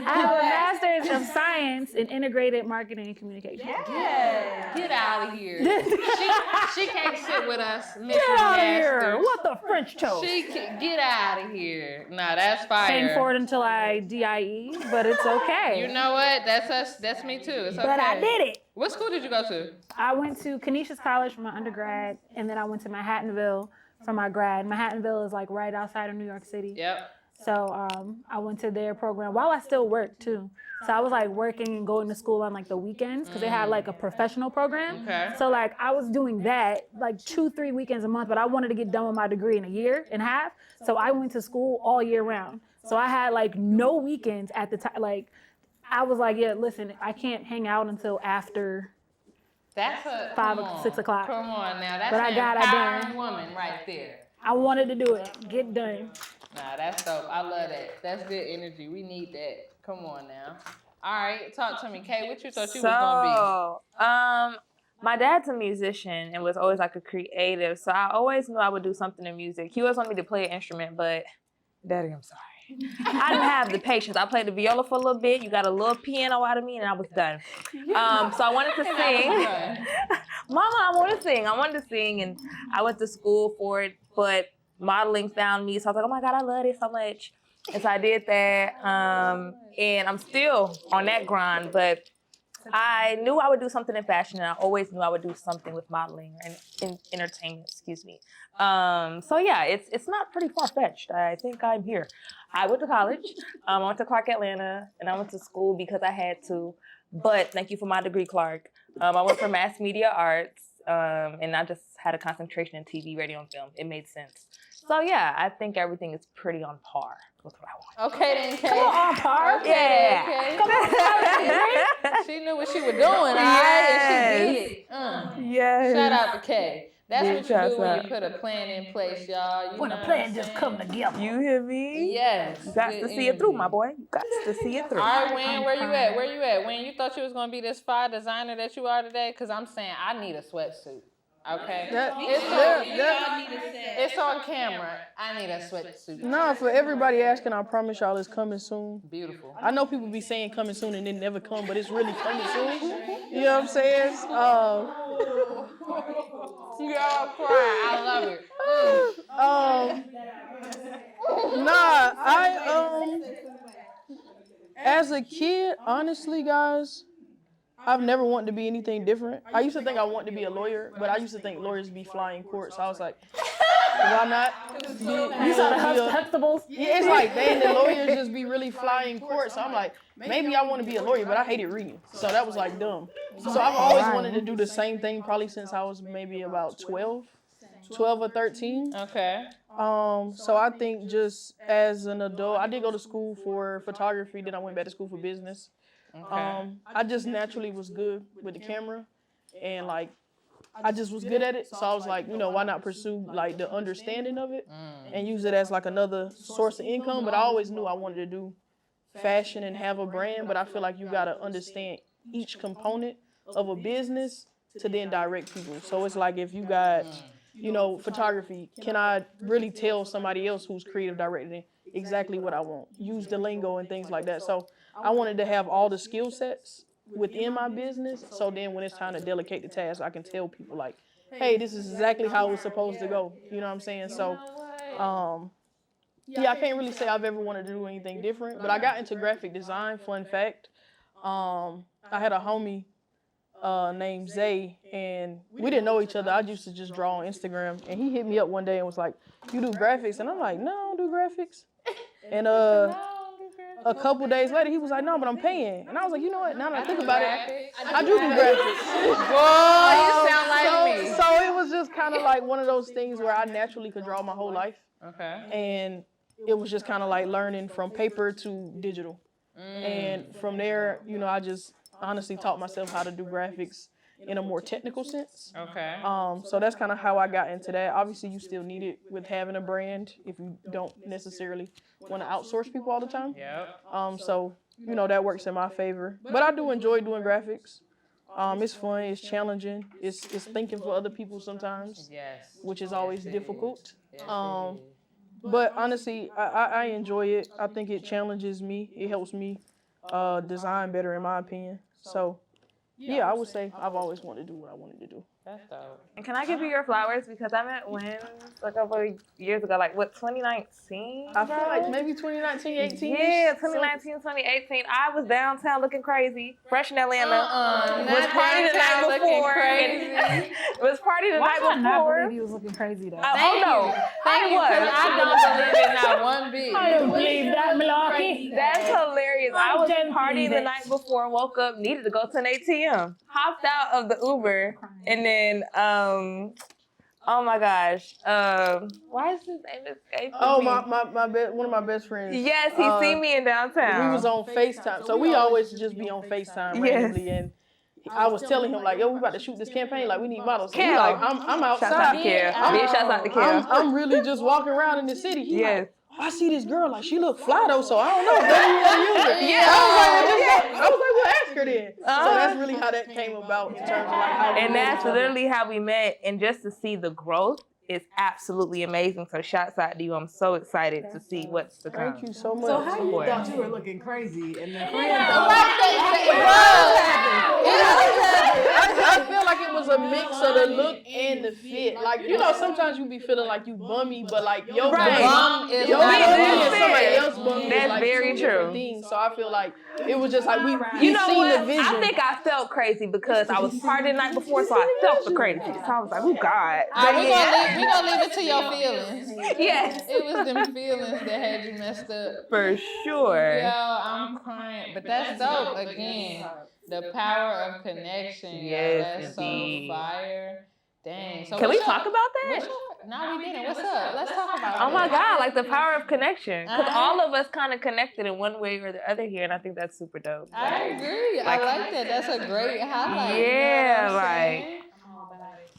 S5: have a master's of science in integrated marketing and communication.
S2: Get out of here. She can't sit with us, Mrs.
S5: Get out of here!
S2: Masters.
S5: What the French toast?
S2: She can get out of here. Nah, that's fire.
S5: Paying for it until I DIE, but it's okay.
S2: You know what? That's us. That's me too. It's okay.
S5: But I did it.
S2: What school did you go to?
S5: I went to Canisius College for my undergrad, and then I went to Manhattanville for my grad. Manhattanville is like right outside of New York City.
S2: Yep.
S5: So I went to their program while I still worked too. So I was like working and going to school on like the weekends because they had like a professional program.
S2: Okay.
S5: So like I was doing that like 2-3 weekends a month, but I wanted to get done with my degree in a year and a half. So I went to school all year round. So I had like no weekends at the time. Like I was like, yeah, listen, I can't hang out until after
S2: That's a
S5: 5
S2: come
S5: or
S2: on.
S5: 6 o'clock.
S2: Come on now. That's
S5: But I
S2: an
S5: got it
S2: empowering
S5: done.
S2: woman right there.
S5: I wanted to do it, get done.
S2: Nah, that's dope. I love that. That's good energy. We need that. Come on now. All right, talk to me, Kay. What you thought you was gonna
S6: My dad's a musician and was always like a creative, so I always knew I would do something in music. He always wanted me to play an instrument, but Daddy, I'm sorry. I didn't have the patience. I played the viola for a little bit. You got a little piano out of me, and I was done. So I wanted to sing. Mama, I want to sing. I wanted to sing, and I went to school for it, but modeling found me. So I was like, oh my God, I love it so much. And so I did that, and I'm still on that grind, but I knew I would do something in fashion, and I always knew I would do something with modeling and in entertainment, excuse me. So yeah, it's not pretty far-fetched. I think I'm here. I went to college. I went to Clark Atlanta, and I went to school because I had to, but thank you for my degree, Clark. I went for mass media arts, and I just had a concentration in TV, radio, and film. It made sense. So yeah, I think everything is pretty on par with what I want.
S2: Okay then, Kay.
S5: Come on, Park.
S2: Okay,
S6: Yeah.
S2: then, Kay.
S5: Come on,
S2: She knew what she was doing, all right? And she did it.
S6: Yes.
S2: Shout out to Kay. That's
S6: Big
S2: what you
S6: shouts
S2: do when
S6: out.
S2: you put a plan in place, y'all. You
S5: when
S2: know
S5: the
S2: what
S5: plan
S2: I'm
S5: just
S2: saying?
S5: come together.
S6: You hear me?
S2: Yes.
S6: You got
S2: good
S6: to see it through,
S2: energy.
S6: my boy. You got to see it through.
S2: All right, Wayne, where you at? Where you at? Wayne, you thought you was gonna be this fire designer that you are today? Cause I'm saying I need a sweatsuit. Okay. It's on camera. I need a sweatsuit.
S3: Nah, for everybody asking, I promise y'all it's coming soon.
S2: Beautiful.
S3: I know people be saying coming soon and then never come, but it's really coming soon. You know what I'm saying?
S2: Y'all cry. I love it.
S3: As a kid, honestly, guys, I've never wanted to be anything different. I used to think I wanted to be a lawyer, but I used to think lawyers be flying courts. So I was like, why not?
S5: You saw the Huxtables?
S3: Yeah, it's like, dang, the lawyers just be really flying courts. So I'm like, maybe I want to be a lawyer, but I hated reading. So that was like dumb. So I've always wanted to do the same thing probably since I was maybe about 12 or 13.
S2: Okay.
S3: So I think just as an adult, I did go to school for photography, then I went back to school for business.
S2: Okay.
S3: I just naturally was good with the camera, and like I just was good at it. So I was like, you know, why not pursue like the understanding of it and use it as like another source of income? But I always knew I wanted to do fashion and have a brand, but I feel like you gotta understand each component of a business to then direct people. So it's like if you got, you know, photography, can I really tell somebody else who's creative directing exactly what I want? Use the lingo and things like that. So I wanted to have all the skill sets within my business. So then when it's time to delegate the task, I can tell people like, hey, this is exactly how it's supposed to go. You know what I'm saying? So, yeah, I can't really say I've ever wanted to do anything different, but I got into graphic design, fun fact. I had a homie named Zay, and we didn't know each other. I used to just draw on Instagram, and he hit me up one day and was like, you do graphics? And I'm like, no, I don't do graphics. And a couple days later, he was like, no, but I'm paying. And I was like, you know what, now that I think about it, I do graphics.
S2: Boy, you sound like me.
S3: So it was just kind of like one of those things where I naturally could draw my whole life.
S2: Okay.
S3: And it was just kind of like learning from paper to digital. And from there, you know, I just honestly taught myself how to do graphics in a more technical sense.
S2: Okay.
S3: So that's kind of how I got into that. Obviously, you still need it with having a brand if you don't necessarily want to outsource people all the time.
S2: Yep.
S3: So, you know, that works in my favor. But I do enjoy doing graphics. It's fun. It's challenging. It's thinking for other people sometimes,
S2: Yes.
S3: which is always
S2: Yes, it
S3: difficult.
S2: is. Yes, it
S3: Um,
S2: is.
S3: But honestly, I enjoy it. I think it challenges me. It helps me design better, in my opinion. So, yeah, I would say I've always wanted to do what I wanted to do.
S2: That's dope.
S6: And can I give you your flowers? Because I met Wins a couple of years ago, like what, 2019?
S3: I feel like maybe 2019, 18.
S6: Yeah, 2019, 2018. I was downtown looking crazy, fresh in Atlanta. Was party the night before. Was party the
S5: Why
S6: night
S5: do I not
S6: before.
S5: believe you was looking crazy though?
S6: Oh no,
S2: Thank you, because I don't believe it not one bit.
S5: I don't believe that, Milwaukee.
S6: That's hilarious. I was
S5: Don't
S6: partying
S5: believe
S6: the
S5: it.
S6: night before, woke up, needed to go to an ATM. Hopped out of the Uber, and then, oh my gosh. Why is his name escaping
S3: Oh,
S6: me?
S3: one of my best friends.
S6: Yes, he seen me in downtown.
S3: We was on FaceTime. So we always just be on FaceTime randomly. And I was telling him, like, yo, we about to shoot this campaign. Like, we need models. So he
S6: Kel.
S3: like, I'm outside.
S6: Shouts out to Kel. Big shouts out to Kel.
S3: I'm really just walking around in the city. He
S6: Yes.
S3: like, oh, I see this girl. Like, she look fly, though, so I don't know. Maybe you want to use her.
S6: Yeah.
S3: I was like, well, ask her then. So that's really how that came about in terms of, like, how we
S6: And
S3: met
S6: that's
S3: each other.
S6: literally how we met. And just to see the growth is absolutely amazing. So shouts out to you. I'm so excited to see what's to come.
S3: Thank you so much.
S1: So how you
S6: Boy.
S1: thought you were looking crazy and then
S3: I feel like it was a mix of the look and the fit. Like, you know, sometimes you be feeling like you bummy, but like your
S6: Right.
S2: Bum is
S3: your
S2: not
S3: bummy
S2: good.
S3: and somebody else bummy is
S6: That's
S3: like
S6: very
S3: two different
S6: true.
S3: things. So I feel like it was just like we
S6: You know
S3: seen
S6: what?
S3: the vision.
S6: I think I felt crazy because I was partying the night before, so I felt the crazy. So I was like, oh God.
S2: All right,
S6: But
S2: we gonna leave it to your feelings.
S6: yes,
S2: It was them feelings that had you messed up.
S6: for sure.
S2: Yo, I'm crying. But that's dope. Again, the power of connection. Yo.
S6: Yes,
S2: That's
S6: indeed.
S2: so fire. Dang. So
S6: Can we
S2: what's your-
S6: talk about that?
S2: what's your- No, we didn't. What's up? Let's talk about
S6: Oh my
S2: that.
S6: God, like the power of connection. Because
S2: Uh-huh.
S6: all of us kind of connected in one way or the other here, and I think that's super dope.
S2: I agree. I like that. That's a great highlight.
S6: Yeah,
S2: you know what I'm
S6: like-
S2: saying?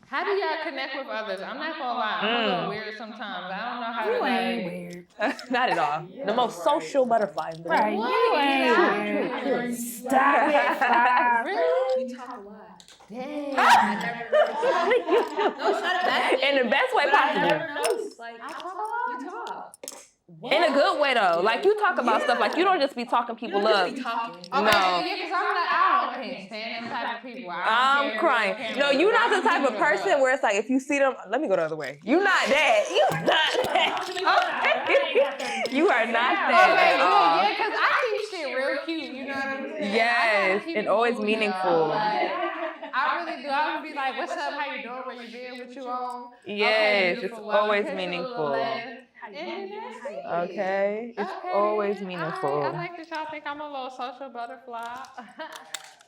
S2: How do y'all connect with others? I'm not gonna lie, I'm a little weird sometimes. I don't know how to
S5: You ain't
S2: like.
S5: weird.
S6: Not at all. The most social butterfly in the world.
S5: Right, you ain't weird. Stop it, stop.
S2: Really?
S8: You talk a lot.
S2: Dang.
S8: I never noticed. No, it's not a bad thing.
S6: In the best way
S8: But I
S6: possible.
S8: never noticed. Like,
S2: I talk a lot.
S8: you talk.
S6: In a good way though. Like you talk about stuff like you don't just be talking people
S8: You don't
S6: up.
S8: just be talking.
S2: Okay,
S6: No.
S2: yeah, because I can't stand them type of people. I don't
S6: I'm
S2: care
S6: crying.
S2: what
S6: No,
S2: camera
S6: you're
S2: is.
S6: not the
S2: I'm
S6: type of
S2: keeping it
S6: person
S2: up.
S6: where it's like if you see them, let me go the other way. You're not that. You're not that. Okay. You are not
S2: Okay,
S6: that at all.
S2: yeah, because I keep shit real cute, you know what I'm saying?
S6: Yes,
S2: I gotta keep
S6: and
S2: it
S6: always
S2: moving,
S6: meaningful.
S2: y'all. Like, I really do. I would be like, what's up, how you doing, where you been, what you on?
S6: Yes,
S2: beautiful.
S6: it's
S2: Well,
S6: always
S2: okay, so
S6: meaningful.
S2: laugh. And that's it.
S6: Okay, it's
S2: Okay,
S6: always
S2: then.
S6: meaningful.
S2: All right, I like that y'all think I'm a little social butterfly.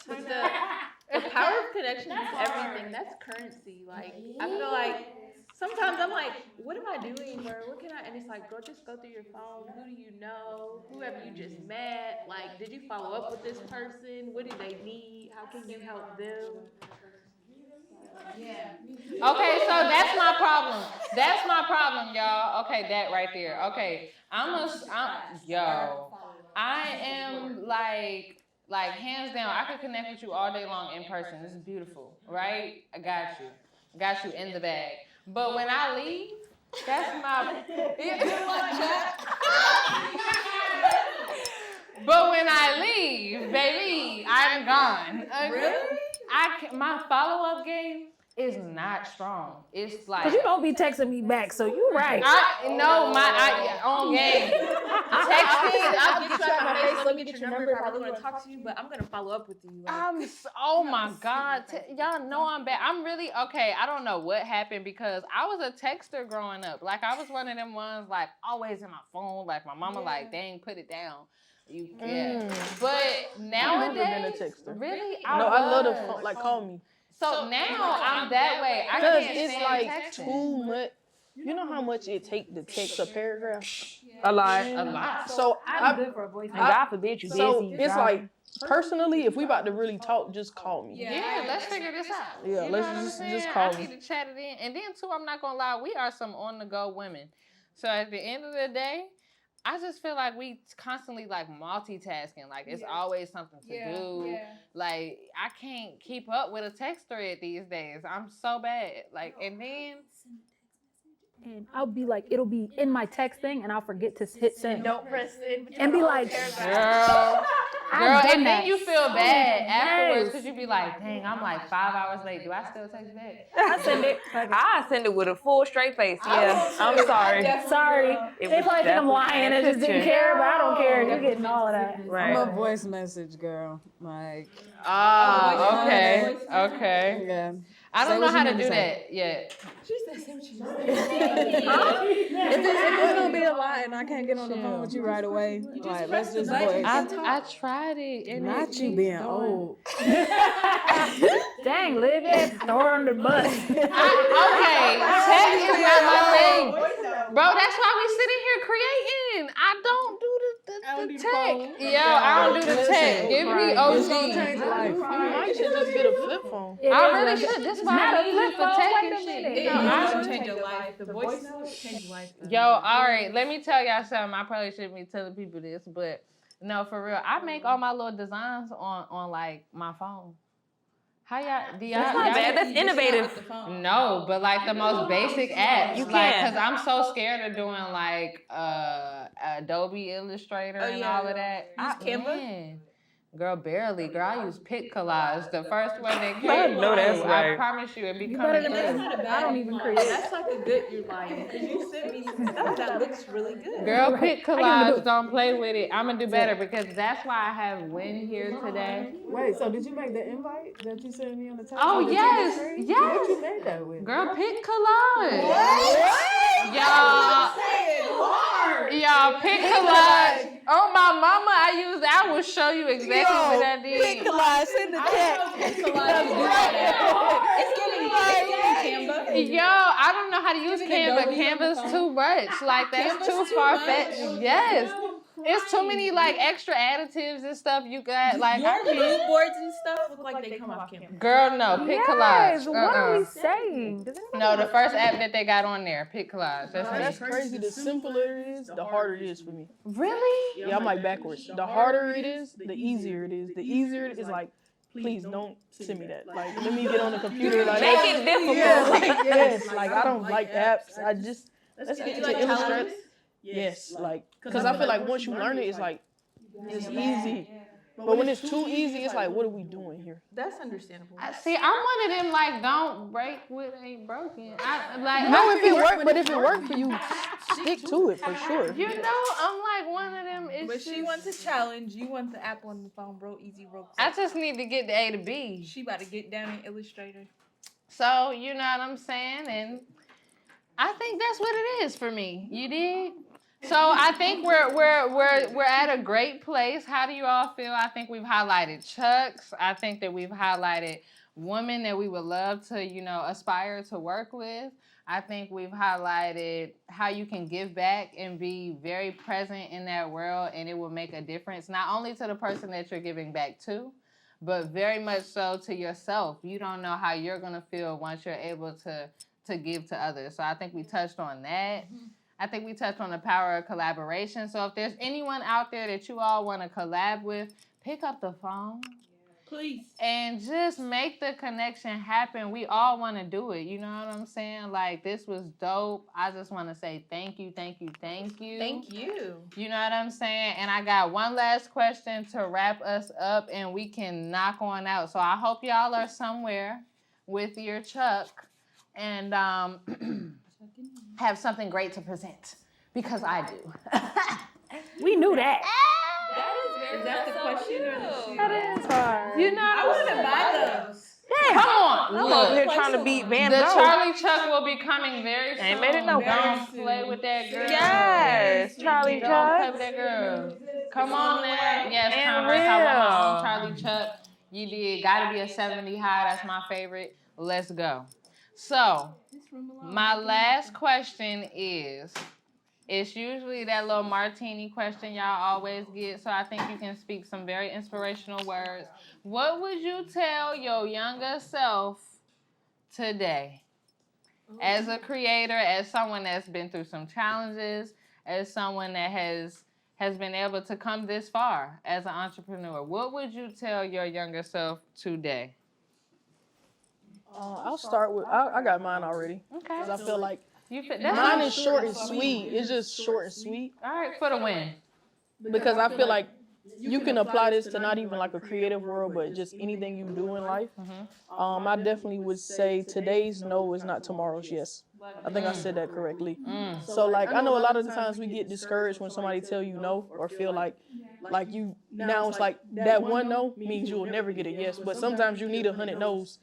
S7: But the power of connection is everything. That's currency. Like, I feel like sometimes I'm like, what am I doing, or what can I? And it's like, girl, just go through your phone. Who do you know? Who have you just met? Like, did you follow up with this person? What do they need? How can you help them?
S2: Okay, so that's my problem. That's my problem, y'all. Okay, that right there. Okay, I am like hands down. I could connect with you all day long in person. This is beautiful, right? I got you in the bag. But when I leave, that's my. But when I leave, baby, I'm gone. Okay?
S8: Really?
S2: My follow-up game is not strong. It's like
S5: Cause you don't be texting me back, so you right.
S2: on game. Texting,
S7: I'll get you out my face. Let me get your number if I really want to talk to you. But I'm gonna follow up with you. Like,
S2: oh my God. Y'all know I'm bad. I'm really, okay, I don't know what happened because I was a texter growing up. Like, I was one of them ones, like, always in my phone. Like, my mama, like, dang, put it down. You can't. But nowadays,
S3: I've never been a texter.
S2: really?
S3: No, I love the
S2: was.
S3: phone. Like, call me.
S2: So now I'm that way. I
S3: Because
S2: can't
S3: it's
S2: stand
S3: like
S2: texting.
S3: too much. You know how much it take to text a paragraph?
S6: A lot.
S2: A lot.
S3: So
S5: I'm good for a voice.
S6: And God forbid you
S3: so
S6: busy.
S3: it's like, personally, if we about to really talk, just call me.
S2: Yeah, let's figure this out.
S3: Yeah,
S2: You
S3: let's
S2: know what I'm
S3: just
S2: saying?
S3: call
S2: I
S3: me.
S2: need to chat it in. And then too, I'm not gonna lie, we are some on the go women. So at the end of the day, I just feel like we constantly like multitasking. Like it's always something to do.
S4: Yeah.
S2: Like I can't keep up with a text thread these days. I'm so bad. Like and then
S5: And I'll be like, it'll be in my text thing, and I'll forget to hit send.
S8: Don't press it.
S5: And be like,
S2: girl,
S5: I've done
S2: and then
S5: that
S2: you feel
S5: so
S2: bad
S5: many
S2: afterwards
S5: days.
S2: because you be like, dang, I'm like 5 hours late. Do I still text back?
S6: I send it. I send it with a full straight face. Yeah, I'm sorry.
S5: Sorry.
S6: It
S5: They
S6: was
S5: probably think I'm
S6: definitely
S5: lying and just didn't
S6: picture.
S5: care, but I don't care. You're getting all of that.
S6: Right.
S1: I'm a voice message girl. Like,
S2: Okay.
S1: yeah.
S2: I don't
S1: Say
S2: know
S1: what
S2: how
S1: you
S2: to
S1: need
S2: do
S1: to say.
S2: that yet.
S1: If it's gonna be a lie and I can't get on the phone with you right away, like let's just voice.
S2: I tried it. And
S1: Not you being old.
S5: Dang, Livia, throw her under the bus.
S2: Okay, text is not my thing. Bro, that's why we sitting here creating. I don't do the tech. Yo, I don't do the tech. Give me
S1: It's gonna
S2: OG.
S1: change life.
S3: I should just get a flip phone.
S2: I really should. That's why
S5: Not a
S2: I use
S5: flip
S2: it for
S5: phone,
S2: tech
S5: wait a
S2: and
S5: minute.
S2: shit.
S7: It
S2: No, I-
S7: does change your life. The voice note change your life.
S2: Yo, all right. Let me tell y'all something. I probably shouldn't be telling people this, but no, for real. I make all my little designs on like my phone. How y'all? Do y'all?
S6: That's not bad. That's innovative.
S2: No, but like the most basic apps.
S6: You
S2: like,
S6: can.
S2: cause I'm so scared of doing like Adobe Illustrator and all of that.
S7: Use Canva?
S2: Man, girl, barely. Girl, I use Pic Collage, the first one that came.
S6: I know that's
S2: through.
S6: right.
S2: I promise you, it be
S5: You
S2: coming
S5: better than
S2: through.
S5: me. I don't even create.
S7: That's like a good you're lying. Because you sent me some stuff that looks really good.
S2: Girl, Pic
S5: I can
S2: Collage,
S5: do it.
S2: don't play with it. I'm gonna do better because that's why I have Win here today.
S1: Wait, so did you make the invite that you sent me on the text?
S2: Oh,
S1: on the
S2: yes,
S1: TV screen?
S2: yes.
S1: What you made that with?
S2: Girl, Pic Collage. Y'all, Pic Collage. Oh, my mama, I will show you exactly what I did.
S8: Collage in the
S7: It's giving Canva.
S2: Yo, I don't know how to use Canva. Canva's too much. Like, that's too far-fetched. Yes. It's too many, like, extra additives and stuff you got. Like, I
S7: Your
S2: can't.
S7: mood boards and stuff look like they come off Canva.
S2: Girl, no, Pic Collage.
S5: Yes, what are we
S2: Uh-uh.
S5: saying? Does anybody
S2: No,
S5: know?
S2: the first app that they got on there, Pic Collage.
S3: That's
S2: That's me.
S3: crazy. The simpler it is, the harder it is for me.
S2: Really?
S3: Yeah, I'm like backwards. The harder it is, the easier it is. The easier it is like, please don't send me that. Like, let me get on the computer. Like,
S6: Make it difficult.
S3: Yeah, like, yes, like I don't like apps. I just let's get
S7: You
S3: to
S7: like
S3: Illustrator.
S7: calendars?
S3: Yes, like because I feel like once you learn it, it's like it's easy. But when it's too easy, it's like, what are we doing here?
S7: That's understandable.
S2: See, I'm one of them, like, don't break what ain't broken.
S3: No, if it work, but if it worked for you, stick to it for sure.
S2: You know, I'm like one of them. It's
S7: But she
S2: just-
S7: wants a challenge. You want the app on the phone, bro. Easy, bro.
S2: I just need to get the A to B.
S7: She about to get down in Illustrator.
S2: So, you know what I'm saying? And I think that's what it is for me. You dig? So I think we're at a great place. How do you all feel? I think we've highlighted Chucks. I think that we've highlighted women that we would love to, you know, aspire to work with. I think we've highlighted how you can give back and be very present in that world, and it will make a difference, not only to the person that you're giving back to, but very much so to yourself. You don't know how you're going to feel once you're able to give to others. So I think we touched on that. I think we touched on the power of collaboration. So if there's anyone out there that you all want to collab with, pick up the phone.
S7: Please.
S2: And just make the connection happen. We all want to do it. You know what I'm saying? Like, this was dope. I just want to say thank you, thank you, thank you.
S7: Thank you.
S2: You know what I'm saying? And I got one last question to wrap us up, and we can knock on out. So I hope y'all are somewhere with your Chuck and have something great to present, because I do.
S5: We knew that.
S7: Is that the question or the shoe?
S5: That is hard.
S2: You know,
S7: I want to buy those.
S2: come on.
S6: I'm
S2: Look.
S6: over here trying to beat Van
S2: The
S6: Gogh.
S2: Charlie Chuck will be coming very soon.
S6: Ain't made it no
S2: Don't play with that girl.
S6: Yes, Charlie
S2: Don't play
S6: Chuck.
S2: with that girl. Come on there. Yes,
S6: And
S2: Converse. I want my
S6: real.
S2: own Charlie Chuck. You did. Gotta be a 70 high. That's my favorite. Let's go. So, my last question is, it's usually that little martini question y'all always get, so I think you can speak some very inspirational words. What would you tell your younger self today? As a creator, as someone that's been through some challenges, as someone that has been able to come this far as an entrepreneur, what would you tell your younger self today?
S3: I'll start with, I got mine already.
S2: Okay.
S3: Because I feel like
S2: That's
S3: mine is short and sweet. It's just short and sweet.
S2: All right, for the win.
S3: Because I feel like you can apply this to not even like a creative world, but just anything you do in life. I definitely would say today's no is not tomorrow's yes. I think I said that correctly. So like I know a lot of the times we get discouraged when somebody tell you no or feel like you now it's like that one no means you will never get a yes. But sometimes you need 100 no's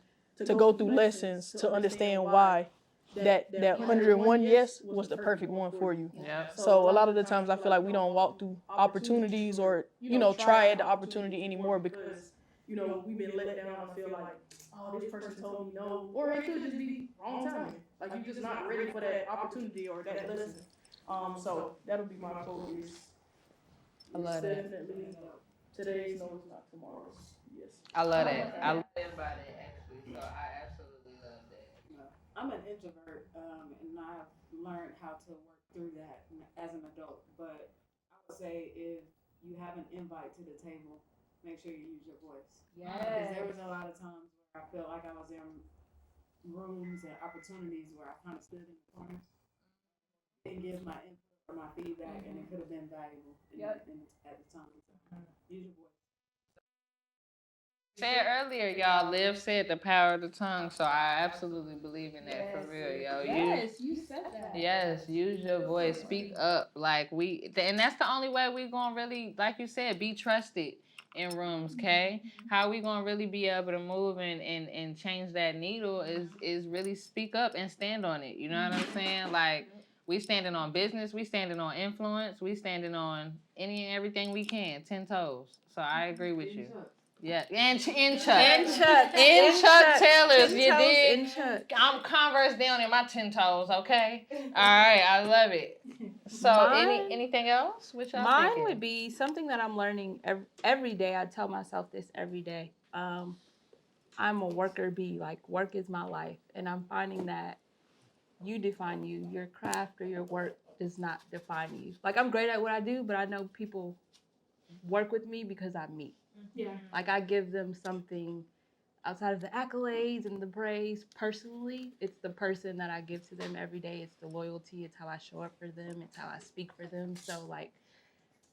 S3: to go through lessons to understand why that 101 yes was the perfect one for you.
S2: Yep.
S3: So a lot of the times I feel like we don't walk through opportunities or, try at the opportunity anymore because, we've been let down. I feel like, oh, this person told me no. Or it could just be wrong timing. Like you're just not ready for that opportunity or that lesson. So that'll be my quote is,
S2: I love that.
S3: definitely today's no is not tomorrow's yes.
S2: I love that. I live by that actually, so I absolutely love that.
S1: I'm an introvert, and I've learned how to work through that as an adult. But I would say if you have an invite to the table, make sure you use your voice. Because there was a lot of times where I felt like I was in rooms and opportunities where I kind of stood in the corner, didn't give my input or my feedback, and it could have been valuable at the time. So use your voice.
S2: Said earlier, y'all, Liv said the power of the tongue, so I absolutely believe in that for real, yo.
S7: You said that.
S2: Yes, use your voice, speak up, and that's the only way we gonna really, like you said, be trusted in rooms, okay? How we gonna really be able to move and change that needle is really speak up and stand on it, you know what I'm saying? Like, we standing on business, we standing on influence, we standing on any and everything we can, 10 toes, so I agree with you. Yeah, in Chuck Taylor's, you did. I'm Converse down in my 10 toes, okay? All right, I love it. So, anything else? Which
S7: Mine
S2: thinking?
S7: would be something that I'm learning every day. I tell myself this every day. I'm a worker bee. Like, work is my life. And I'm finding that you define you. Your craft or your work does not define you. Like, I'm great at what I do, but I know people work with me because I'm me.
S5: Yeah.
S7: Like, I give them something outside of the accolades and the praise. Personally, it's the person that I give to them every day. It's the loyalty. It's how I show up for them. It's how I speak for them. So, like,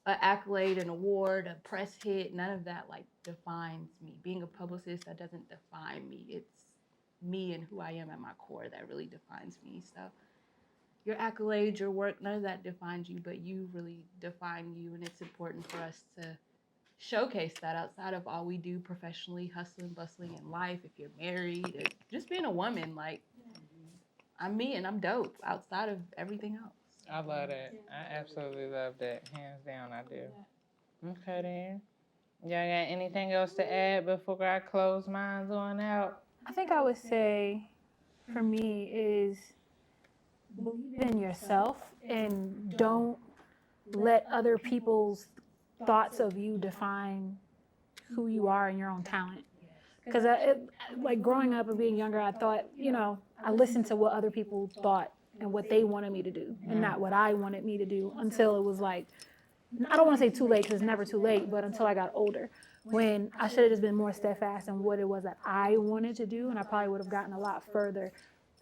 S7: an accolade, an award, a press hit, none of that, like, defines me. Being a publicist, that doesn't define me. It's me and who I am at my core that really defines me. So, your accolades, your work, none of that defines you, but you really define you. And it's important for us to showcase that outside of all we do professionally, hustling, bustling in life. If you're married, or just being a woman, like, I'm me and I'm dope outside of everything else.
S2: I love that. I absolutely love that. Hands down, I do. Okay, then. Y'all got anything else to add before I close mine on out?
S5: I think I would say, for me, is believe in yourself and don't let other people's thoughts of you define who you are and your own talent. Because like growing up and being younger, I thought, I listened to what other people thought and what they wanted me to do and not what I wanted me to do until it was like, I don't want to say too late because it's never too late, but until I got older, when I should have just been more steadfast in what it was that I wanted to do, and I probably would have gotten a lot further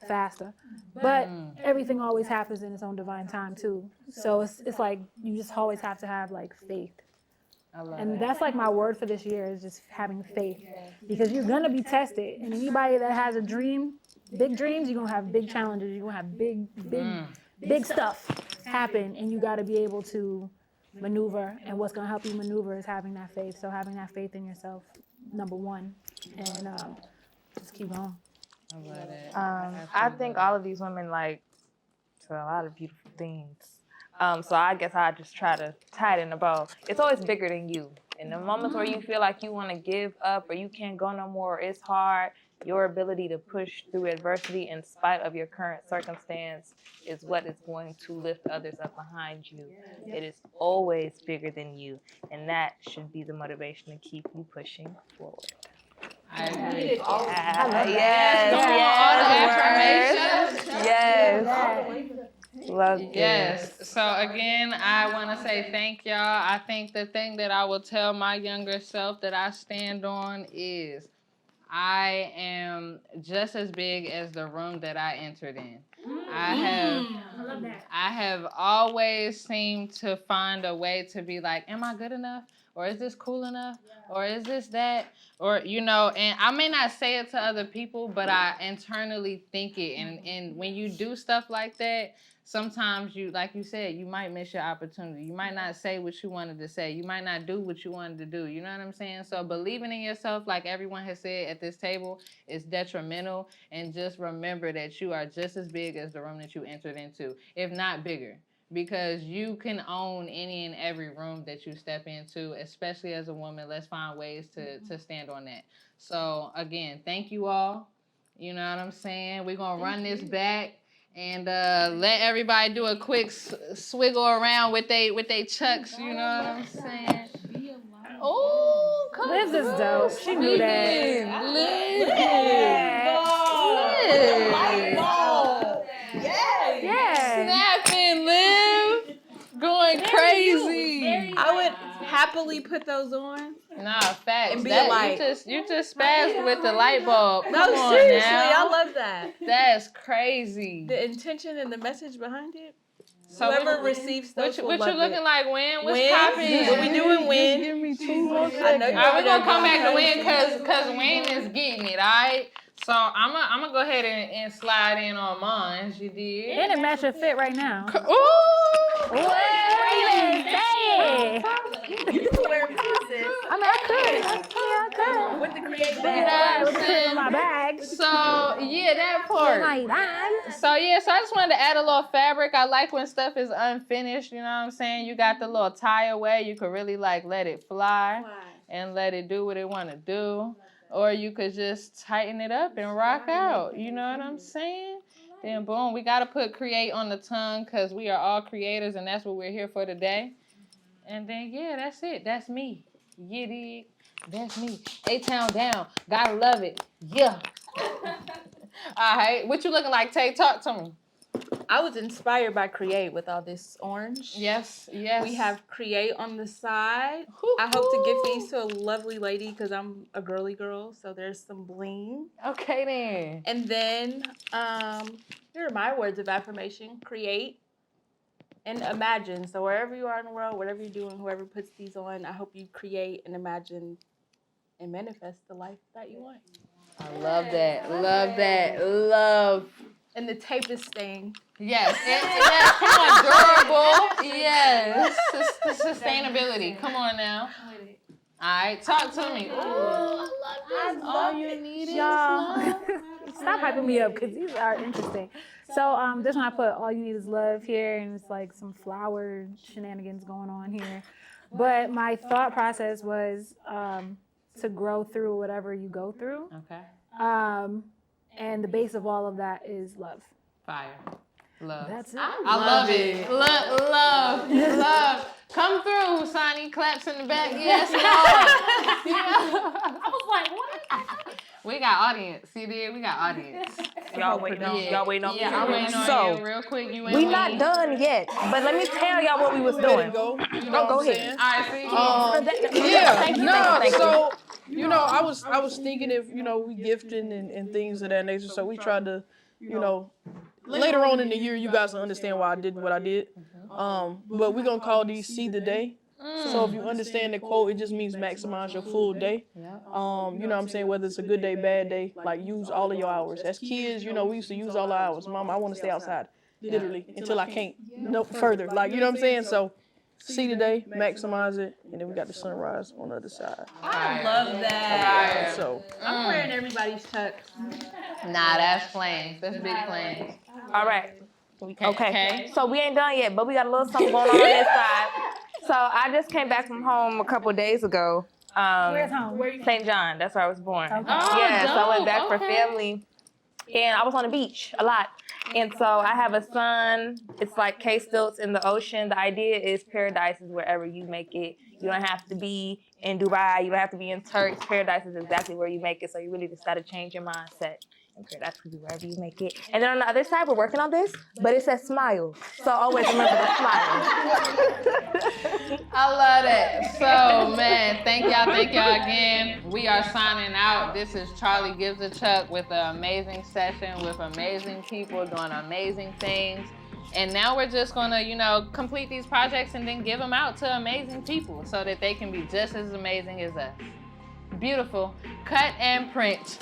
S5: faster. But everything always happens in its own divine time too. So it's like you just always have to have like faith. And that's like my word for this year is just having faith, because you're gonna be tested, and anybody that has a dream, big dreams, you're gonna have big challenges, you're gonna have big stuff happen, and you got to be able to maneuver. And what's gonna help you maneuver is having that faith. So having that faith in yourself, number one, and just keep going.
S2: I love that.
S6: I think all of these women like to a lot of beautiful things. So I guess I just try to tie it in a bow. It's always bigger than you. In the moments where you feel like you want to give up or you can't go no more, it's hard, your ability to push through adversity in spite of your current circumstance is what is going to lift others up behind you. It is always bigger than you, and that should be the motivation to keep you pushing forward.
S2: I agree.
S6: Yes.
S2: All the affirmations.
S6: Yes. Love it.
S2: Yes. So again, I want to say thank y'all. I think the thing that I will tell my younger self that I stand on is I am just as big as the room that I entered in. I have always seemed to find a way to be like, am I good enough? Or is this cool enough? Or is this that? Or, and I may not say it to other people, but I internally think it. And when you do stuff like that, sometimes you, like you said, you might miss your opportunity. You might not say what you wanted to say. You might not do what you wanted to do. You know what I'm saying? So believing in yourself, like everyone has said at this table, is detrimental. And just remember that you are just as big as the room that you entered into, if not bigger. Because you can own any and every room that you step into, especially as a woman. Let's find ways to stand on that. So again, thank you all. You know what I'm saying? We're going to run this back. And let everybody do a quick swiggle around with they chucks, you know what I'm saying? Oh, come
S5: Liz is dope. She knew that.
S2: Liz.
S5: Yeah.
S2: Snapping, Liv. Going crazy.
S7: I would happily put those on.
S2: Nah, facts.
S7: And be a light.
S2: You just spazzed with the light bulb.
S7: No,
S2: Come on
S7: seriously,
S2: now.
S7: I love that.
S2: That's crazy.
S7: The intention and the message behind it.
S2: So
S7: Whoever receives those will
S2: what
S7: love
S2: you looking
S7: it.
S2: like, Win? What's
S7: Win?
S2: popping?
S7: What we doing, Win?
S3: Give me 2 more
S7: I know
S3: seconds.
S7: you
S2: All right, we're gonna come back to
S7: crazy.
S2: Win because Win is getting it, all right? So I'm gonna go ahead and slide in on mine. You did.
S5: And it match your fit right now.
S2: Ooh!
S7: You can wear pieces
S5: I mean, I could.
S7: with the create
S2: You know
S7: bag.
S2: what I'm saying?
S5: In my bag.
S2: So yeah, that part.
S5: My bag.
S2: So yeah, so I just wanted to add a little fabric. I like when stuff is unfinished, you know what I'm saying? You got the little tie away, you could really like let it fly and let it do what it wanna do. Or you could just tighten it up and rock out, you know what I'm saying? Then boom, we gotta put create on the tongue because we are all creators and that's what we're here for today. And then yeah, that's it. That's me. You dig? That's me. A-Town down. Gotta love it. Yeah. All right. What you looking like, Tay? Talk to me.
S7: I was inspired by Create with all this orange.
S2: Yes, yes.
S7: We have Create on the side.
S2: Hoo-hoo.
S7: I hope to give these to a lovely lady because I'm a girly girl, so there's some bling.
S2: Okay then.
S7: And then here are my words of affirmation. Create and imagine. So wherever you are in the world, whatever you're doing, whoever puts these on, I hope you create and imagine and manifest the life that you want.
S2: I love that. Love that. Love.
S7: And the tape is staying.
S2: Yes. Yes. Come on, durable. Yes. Sustainability. Come on now. All right. Talk to me. Ooh, I love this. All you need is
S5: Y'all,
S2: love.
S5: stop hyping me up because these are interesting. So this one I put all you need is love here, and it's like some flower shenanigans going on here. But my thought process was to grow through whatever you go through.
S2: Okay.
S5: And the base of all of that is love.
S2: Fire. Love.
S5: That's it.
S2: I love it. Love. Come through, Sonny. Claps in the back. Yes, Lord. I was like, what? We got audience. See there? We got audience.
S6: Y'all waiting on me?
S2: Yeah, I'm waiting on
S6: So,
S2: you real quick. You
S6: we not done yet, but let me tell y'all what we was doing.
S3: Go. You know
S6: Go
S3: what I'm
S6: ahead.
S3: saying?
S2: All right, see.
S3: Yeah,
S6: Thank you.
S3: so I was thinking if we gifting and things of that nature. So we tried to, later on in the year, you guys will understand why I did what I did. But we're gonna call these "See the Day." So if you understand the quote, it just means maximize your full day. You know what I'm saying? Whether it's a good day, bad day, like use all of your hours. As kids, we used to use all our hours. Mom, I want to stay outside, literally, until I can't no further. Like, you know what I'm saying? So see the day, maximize it, and then we got the sunrise on the other side.
S7: I love that.
S3: So
S7: I'm wearing everybody's chucks.
S2: Nah, that's flames. That's big flames.
S6: All right.
S2: Okay.
S6: Okay. So we ain't done yet, but we got a little something going on this side. So I just came back from home a couple of days ago.
S5: Where's home?
S6: St. John. That's where I was born.
S5: Okay.
S6: Yeah, so I went back for
S2: okay.
S6: family. And I was on the beach a lot. And so I have a son. It's like K-Stilts in the ocean. The idea is paradise is wherever you make it. You don't have to be in Dubai. You don't have to be in Turks. Paradise is exactly where you make it. So you really just got to change your mindset Girl, that's could be wherever you make it. And then on the other side, we're working on this, but it says smile. So always remember the smile.
S2: I love it. So, man, thank y'all again. We are signing out. This is Charlie Gives a Chuck with an amazing session with amazing people doing amazing things. And now we're just gonna, complete these projects and then give them out to amazing people so that they can be just as amazing as us. Beautiful. Cut and print.